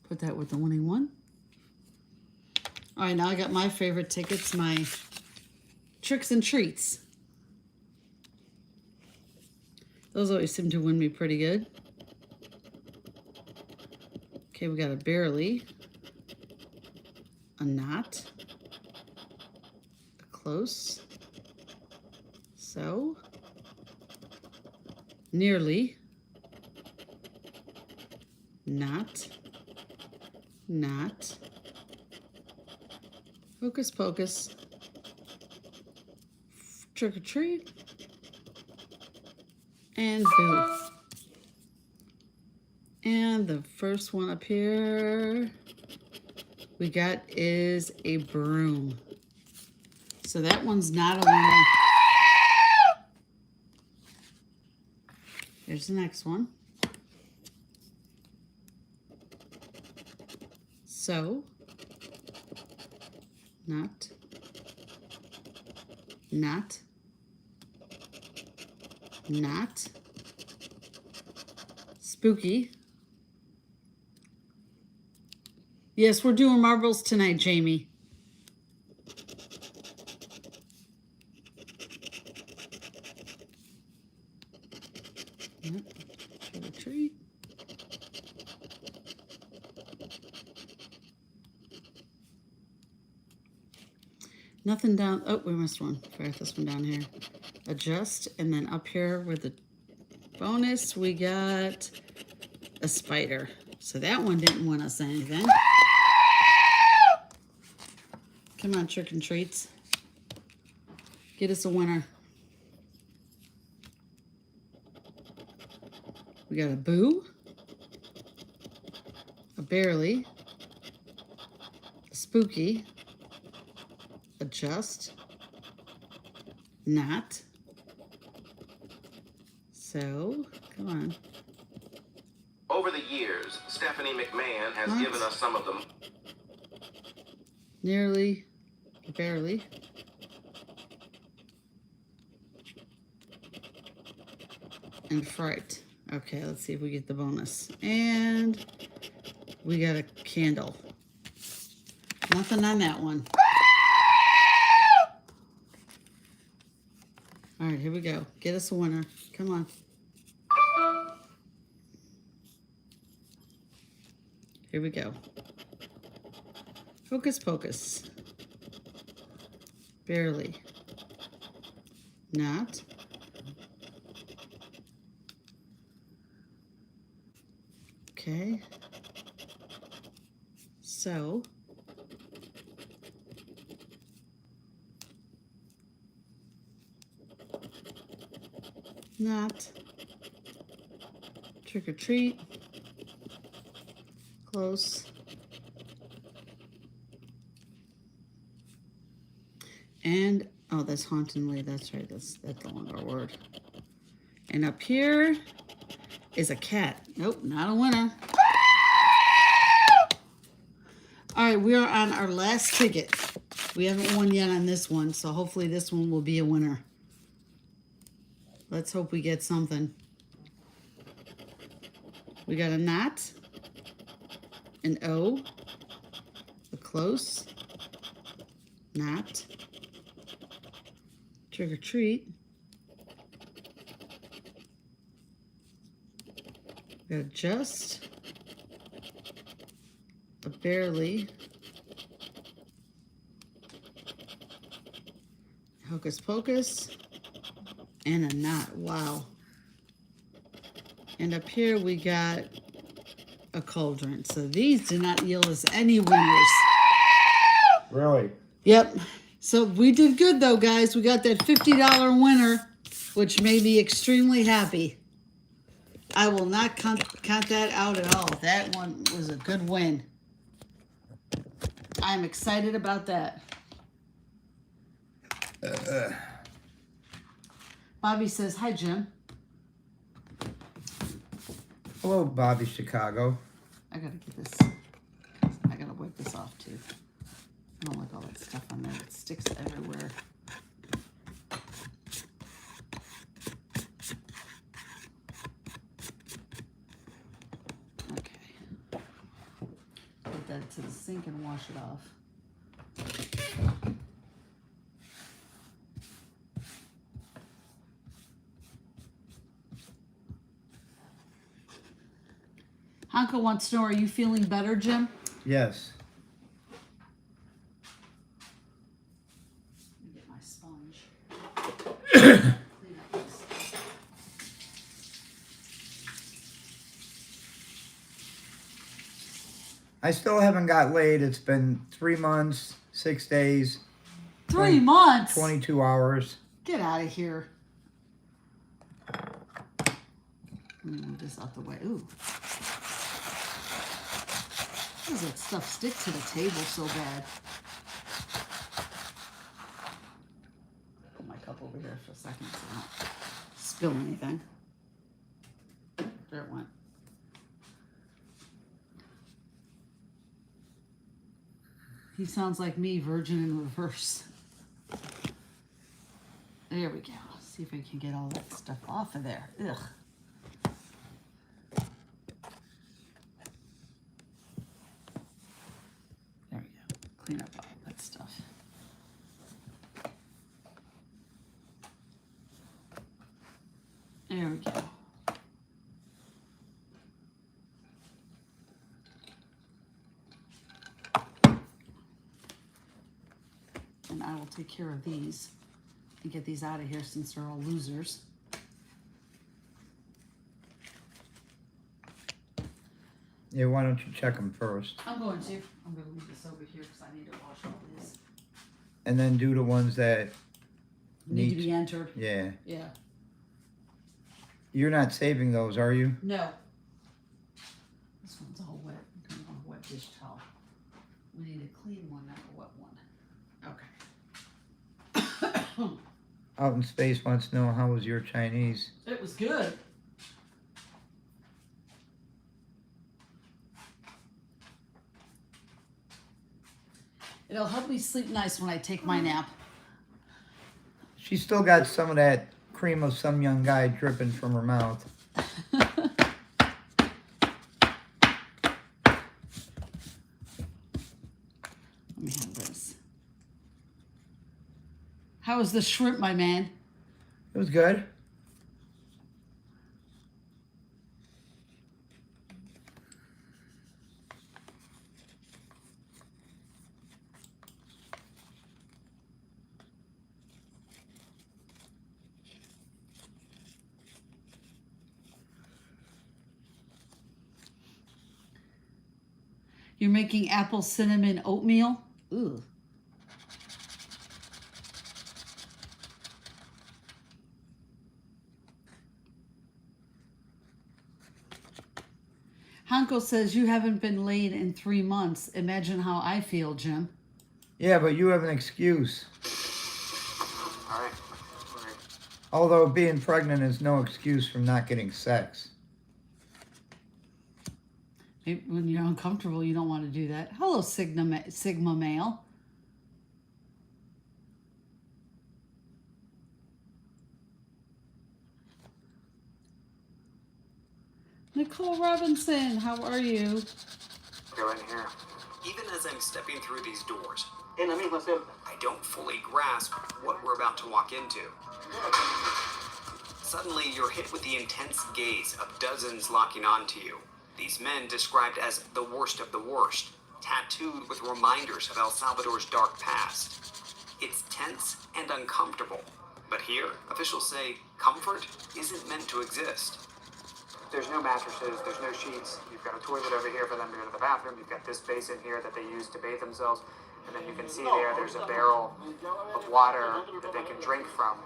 Put that with the winning one. All right, now I got my favorite tickets, my tricks and treats. Those always seem to win me pretty good. Okay, we got a barely, a not, a close, so, nearly, not, hocus pocus, trick or treat, and boo. And the first one up here we got is a broom. So that one's not a winner. Here's the next one. So, not, spooky. Yes, we're doing marbles tonight, Jamie. Yep, trick or treat. Nothing down. Oh, we missed one. Forgot this one down here. Adjust, and then up here where the bonus, we got a spider. So that one didn't win us anything. Come on, trick and treats. Get us a winner. We got a boo, a barely, a spooky, a just, not. So, come on. Over the years, Stephanie McMahon has What? given us some of them. Nearly, barely. And fright. Okay, let's see if we get the bonus. And we got a candle. Nothing on that one. All right, here we go. Get us a winner. Come on. Here we go. Hocus Pocus. Barely. Not. Okay. So. Not. Trick or treat. Close. And, oh, that's hauntingly. That's right. That's the longer word. And up here is a cat. Nope, not a winner. All right, we are on our last ticket. We haven't won yet on this one, so hopefully this one will be a winner. Let's hope we get something. We got a not, an O, a close, not, trick or treat. We got a just, a barely, hocus pocus, and a not. Wow. And up here we got a cauldron. So these did not yield us any winners. Really? Yep. So we did good though, guys. We got that $50 winner, which made me extremely happy. I will not count that out at all. That one was a good win. I'm excited about that. Bobby says, hi, Jim. Hello, Bobby Chicago. I gotta get this. I gotta wipe this off too. I don't like all that stuff on there. It sticks everywhere. Okay. Put that to the sink and wash it off. Hanko wants to know, are you feeling better, Jim? Yes. Let me get my sponge. Clean up this. I still haven't got laid. It's been 3 months, 6 days, 3 months? 22 hours. Get out of here. Move this out the way. Ooh. Why does that stuff stick to the table so bad? Put my cup over here for a second so I don't spill anything. There it went. He sounds like me, virgin in reverse. There we go. See if I can get all that stuff off of there. Ugh. There we go. Clean up all that stuff. There we go. And I will take care of these and get these out of here since they're all losers. Yeah, why don't you check them first? I'm going to. I'm going to leave this over here because I need to wash all this. And then do the ones that Need to be entered. Yeah. Yeah. You're not saving those, are you? No. This one's all wet. I'm going to want a wet dish towel. We need a clean one, not a wet one. Okay. Out in Space wants to know, how was your Chinese? It was good. It'll help me sleep nice when I take my nap. She still got some of that cream of some young guy dripping from her mouth. Let me have this. How was the shrimp, my man? It was good. You're making apple cinnamon oatmeal? Ooh. Hanko says you haven't been laid in 3 months. Imagine how I feel, Jim. Yeah, but you have an excuse. All right. Although being pregnant is no excuse from not getting sex. Maybe when you're uncomfortable, you don't want to do that. Hello, Sigma male. Nicole Robinson, how are you? Go in here. Even as I'm stepping through these doors, En la misma celda. I don't fully grasp what we're about to walk into. Suddenly, you're hit with the intense gaze of dozens locking onto you. These men described as the worst of the worst, tattooed with reminders of El Salvador's dark past. It's tense and uncomfortable. But here, officials say comfort isn't meant to exist. There's no mattresses, there's no sheets. You've got a toilet over here for them to go to the bathroom. You've got this basin here that they use to bathe themselves. And then you can see there's a barrel of water that they can drink from.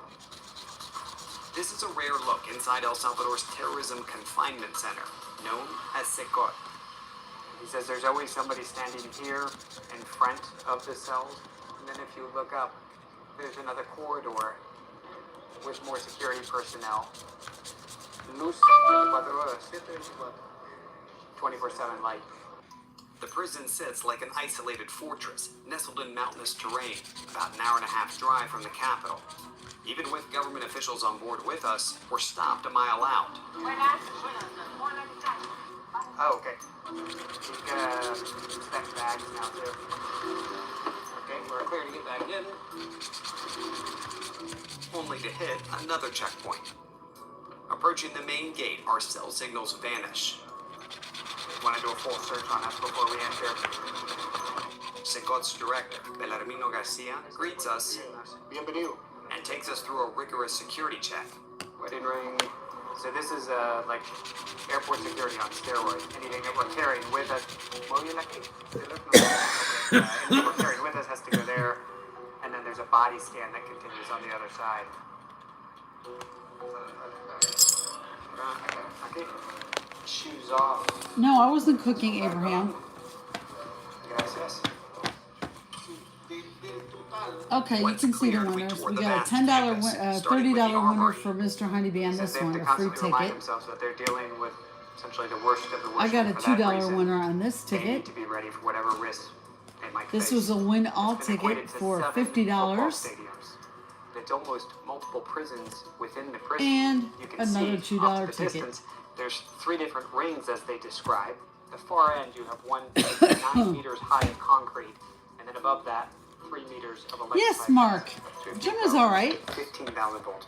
This is a rare look inside El Salvador's terrorism confinement center, known as Secot. He says there's always somebody standing here in front of the cells. And then if you look up, there's another corridor with more security personnel. Luz 24/7 light. The prison sits like an isolated fortress, nestled in mountainous terrain, about an hour and a half drive from the capital. Even with government officials on board with us, we're stopped a mile out. Oh, okay. He's gonna inspect bags now too. Okay, we're clear to get back in. Only to hit another checkpoint. Approaching the main gate, our cell signals vanish. Want to do a full search on us before we enter? Secot's director, Belarmino Garcia, greets us Bienvenido. and takes us through a rigorous security check. Wedding ring. So this is like airport security on steroids. Anything that we're carrying with us, anything we're carrying with us has to go there. And then there's a body scan that continues on the other side. Okay. Shoes off. No, I wasn't cooking, Abraham. Gracias. Okay, you Once can see the cleared, we winners. toured We the got a vast $10, campus, starting with the $30 winner armory. for Mr. Honeybee on Says this they have one, to a free constantly remind ticket. themselves that they're dealing with essentially the worst of the worst. I got a and for that $2 reason, winner on this They need ticket. to be ready for whatever risks they might This face. was a win all It's been equated ticket to for 7 $50. football stadiums. It's almost multiple prisons within the prison. And you can another see $2 off to the ticket. distance, there's 3 different rings as they describe. The far end, you have one that's 9 meters high of concrete, and then above that, 3 meters of electrified. Yes, Mark. Jim is all right. 15,000 volts.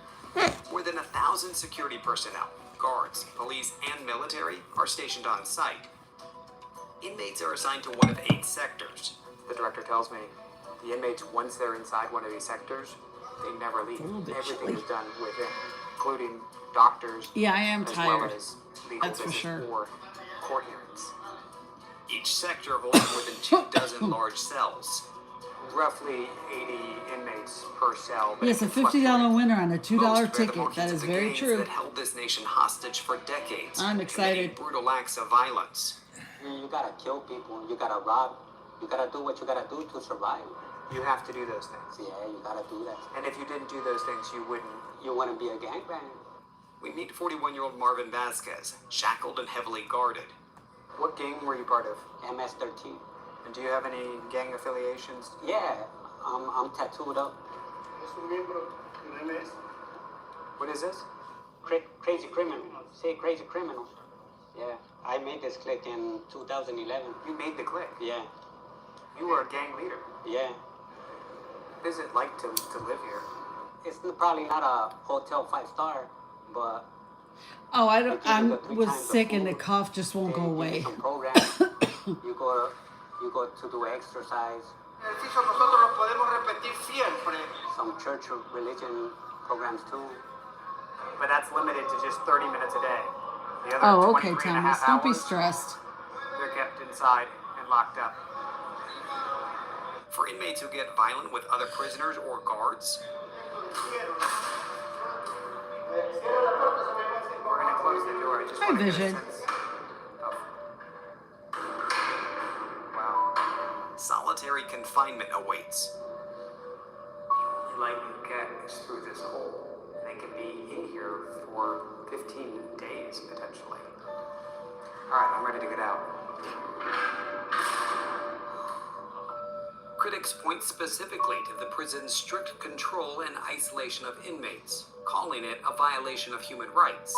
More than 1,000 security personnel, guards, police, and military are stationed on site. Inmates are assigned to one of 8 sectors. The director tells me the inmates, once they're inside one of these sectors, they never leave. Everything is done within, including doctors. Yeah, I am as tired. well as legal That's for visits sure. or court hearings. Each sector holds more than 24 large cells. Roughly 80 inmates per cell. Yes, a $50 winner on a $2 ticket. That is very true. That held this nation hostage for decades. I'm excited. Brutal acts of violence. You gotta kill people. You gotta rob. You gotta do what you gotta do to survive. You have to do those things. Yeah, you gotta do that. And if you didn't do those things, you wouldn't. You wouldn't be a gangbanger. We meet 41-year-old Marvin Vasquez, shackled and heavily guarded. What gang were you part of? MS-13. And do you have any gang affiliations? Yeah, I'm tattooed up. What is this? Crazy criminal. Say crazy criminal. Yeah, I made this clique in 2011. You made the clique? Yeah. You were a gang leader? Yeah. What is it like to live here? It's probably not a hotel 5-star, but... Oh, I was sick and the cough just won't go away. Some programs. you go to do exercise. Some church religion programs too. But that's limited to just 30 minutes a day. The other Oh, okay, 23 and a Thomas. half Don't be hours, stressed. They're kept inside and locked up. For inmates who get violent with other prisoners or guards, we're going to close the door. I just Hi, want to get a Vision. sense of- Wow. Solitary confinement awaits. The only light you get is through this hole. They can be in here for 15 days, potentially. All right, I'm ready to get out. Critics point specifically to the prison's strict control and isolation of inmates, calling it a violation of human rights.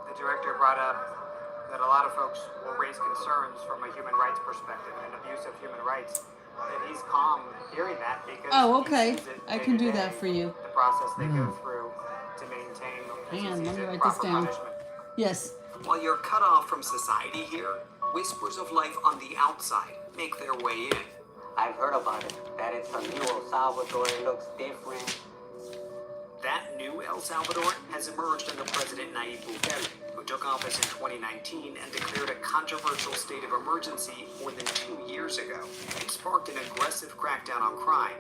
The director brought up that a lot of folks will raise concerns from a human rights perspective and abuse of human rights. And he's calm hearing that because Oh, okay. he sees it I can do day-to-day, that for you. The process they go through to maintain Hang on, he let sees me it, write this proper down. punishment. Yes. While you're cut off from society here, whispers of life on the outside make their way in. I've heard about it. That it's a new El Salvador. It looks different. That new El Salvador has emerged under President Nayib Bukele, who took office in 2019 and declared a controversial state of emergency more than 2 years ago. It sparked an aggressive crackdown on crime.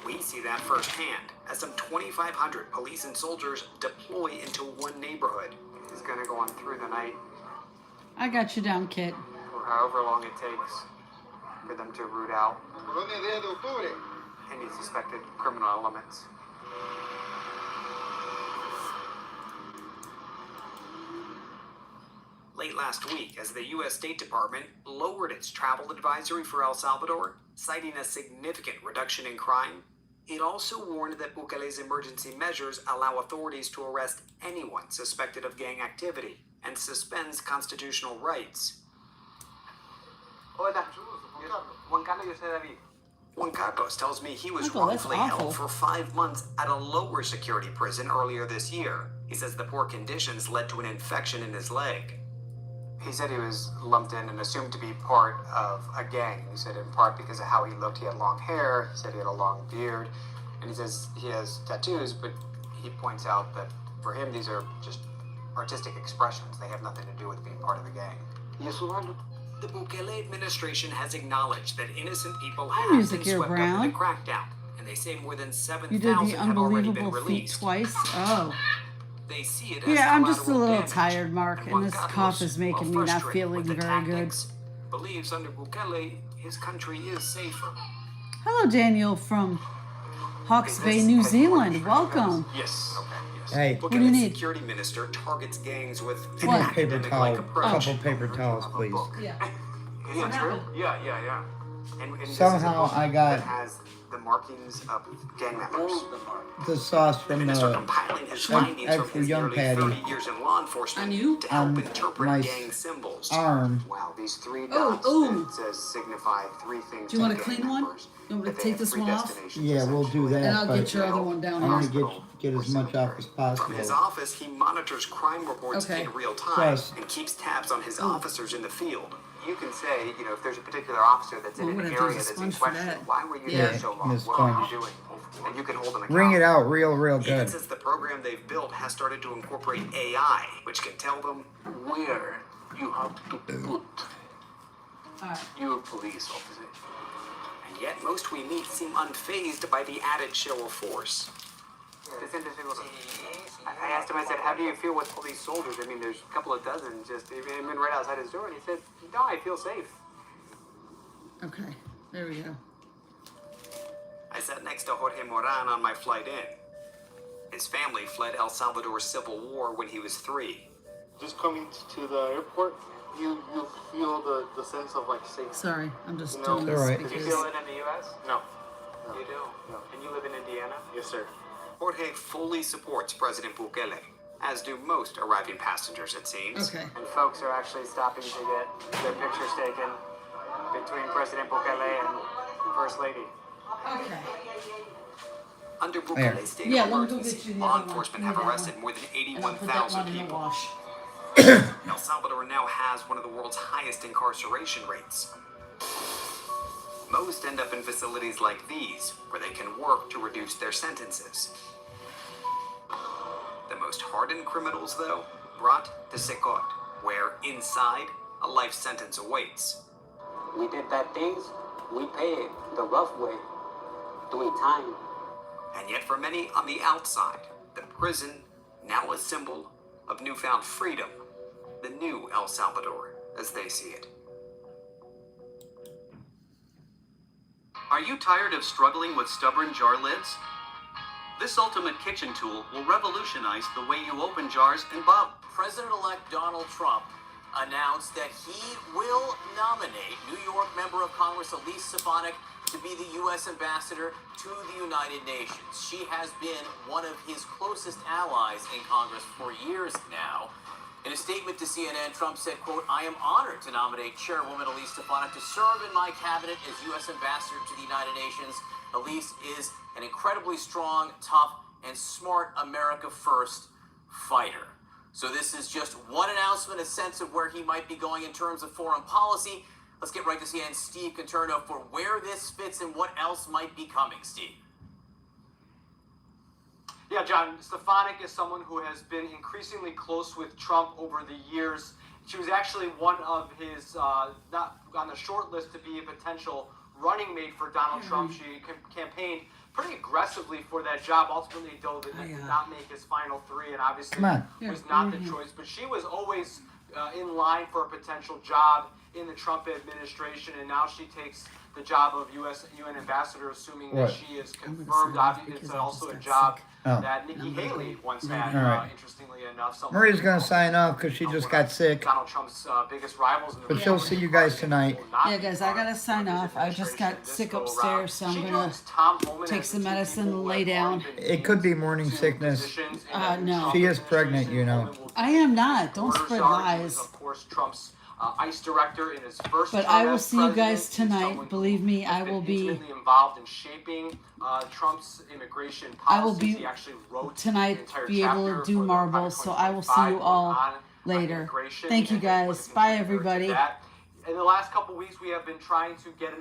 We see that firsthand as some 2,500 police and soldiers deploy into one neighborhood. It's going to go on through the night I got you down, Kit. for however long it takes for them to root out any suspected criminal elements. Late last week, as the U.S. State Department lowered its travel advisory for El Salvador, citing a significant reduction in crime, it also warned that Bukele's emergency measures allow authorities to arrest anyone suspected of gang activity and suspends constitutional rights. Juan Carlos tells me he was Uncle, that's wrongfully awful. held for 5 months at a lower security prison earlier this year. He says the poor conditions led to an infection in his leg. He said he was lumped in and assumed to be part of a gang. He said in part because of how he looked. He had long hair. He said he had a long beard. And he says he has tattoos, but he points out that for him these are just artistic expressions. They have nothing to do with being part of a gang. The Bukele administration has acknowledged that innocent people have music been here, swept up Brown. in the crackdown, and they say more than You 7,000 did the have already been unbelievable feat released. twice. Oh. They see it as Yeah, I'm just a collateral little damage. tired, Mark, And and Juan this Carlos, cough is making me not frustrated feeling with the very good. tactics, believes under Bukele his country is safer. Hello, Daniel from Hawke's Bay, New Zealand. Welcome. Yes. Okay. Yes. Hey. What do you need? Security minister targets gangs with Give me an a paper academic-like towel, approach. couple paper towels, please. Yeah. Is it true? Yeah. And this is a Somehow book I got- that has the markings of gang members. The sauce The from minister the compiling his findings from extra his young nearly Patty 30 years in law enforcement On you? to help On interpret my gang symbols. arm. Wow, these three Oh, dots oh. that says signify three things. Do you want to a gang clean one? members, You want me to that they take have this three one off? destinations, Yeah, we'll do essentially. that. And I'll but get your other one down I'm gonna here. get as much off as From his possible. office, he monitors crime reports Okay. in real time Plus- and keeps tabs on his Oh. officers in the field. You can say, if there's a particular officer that's Well, in I'm an gonna have to area use a that's in sponge for question, that. why were you Yeah. there so long? Miss What were you Sponge. doing? And you can hold them accountable. Wring it out real Even good. since the program they've built has started to incorporate AI, which can tell them where You have to put Alright. your police officer. And yet most we meet seem unfazed by the added show of force. I asked him, I said, how do you feel with all these soldiers? I mean, there's a couple of dozen just even right outside his door. And he said, no, I feel safe. Okay, there we go. I sat next to Jorge Moran on my flight in. His family fled El Salvador's civil war when he was 3. Just coming to the airport, you feel the sense of like safety. Sorry, I'm just No, doing it's this all right. Did you because feel it in the U.S.? No. You do? No. And you live in Indiana? Yes, sir. Jorge fully supports President Bukele, as do most arriving passengers, it seems. okay. And folks are actually stopping to get their pictures taken between President Bukele and the First Lady. Okay. Under Bukele's state Yeah, of let me go emergency, get you the law other one. enforcement Give me have that arrested one. more than And I'll put that 81,000 one in the people. wash. El Salvador now has one of the world's highest incarceration rates. Most end up in facilities like these, where they can work to reduce their sentences. The most hardened criminals, though, brought to Secot, where inside a life sentence awaits. We did bad things. We pay it the rough way, doing time. And yet for many on the outside, the prison, now a symbol of newfound freedom, the new El Salvador, as they see it. Are you tired of struggling with stubborn jar lids? This ultimate kitchen tool will revolutionize the way you open jars and bob. President-elect Donald Trump announced that he will nominate New York Member of Congress Elise Stefanik to be the U.S. ambassador to the United Nations. She has been one of his closest allies in Congress for years now. In a statement to CNN, Trump said, quote, "I am honored to nominate Chairwoman Elise Stefanik to serve in my cabinet as U.S. ambassador to the United Nations. Elise is an incredibly strong, tough, and smart America First fighter." So this is just one announcement, a sense of where he might be going in terms of foreign policy. Let's get right to CNN's Steve Conterno for where this fits and what else might be coming, Steve. Yeah, John, Stefanik is someone who has been increasingly close with Trump over the years. She was actually one of his, not on the short list to be a potential running mate for Donald Trump. She campaigned pretty aggressively for that job. Ultimately, though, did not make his final 3, and obviously was not the choice. But she was always in line for a potential job in the Trump administration, and now she takes the job of UN ambassador, assuming that she is confirmed. Obviously, it's also a job that Nikki Haley once had, interestingly enough. Maria's going to sign off because she just got sick. Donald Trump's biggest rivals. But she'll see you guys tonight. Yeah, guys, I gotta sign off. I just got sick upstairs, so I'm gonna take some medicine and lay down. It could be morning sickness. No. She is pregnant, you know. I am not. Don't spread lies. Of course, Trump's ICE director in his first But term I will as see you guys president. He's tonight. someone Believe who me, has I been will be intimately involved in shaping Trump's immigration policies. I will be He actually wrote tonight an entire be able chapter to do for the marbles, so I will see you 2025 all on later. immigration Thank you and what guys. the Bye contributor to everybody. that. In the last couple weeks, we have been trying to get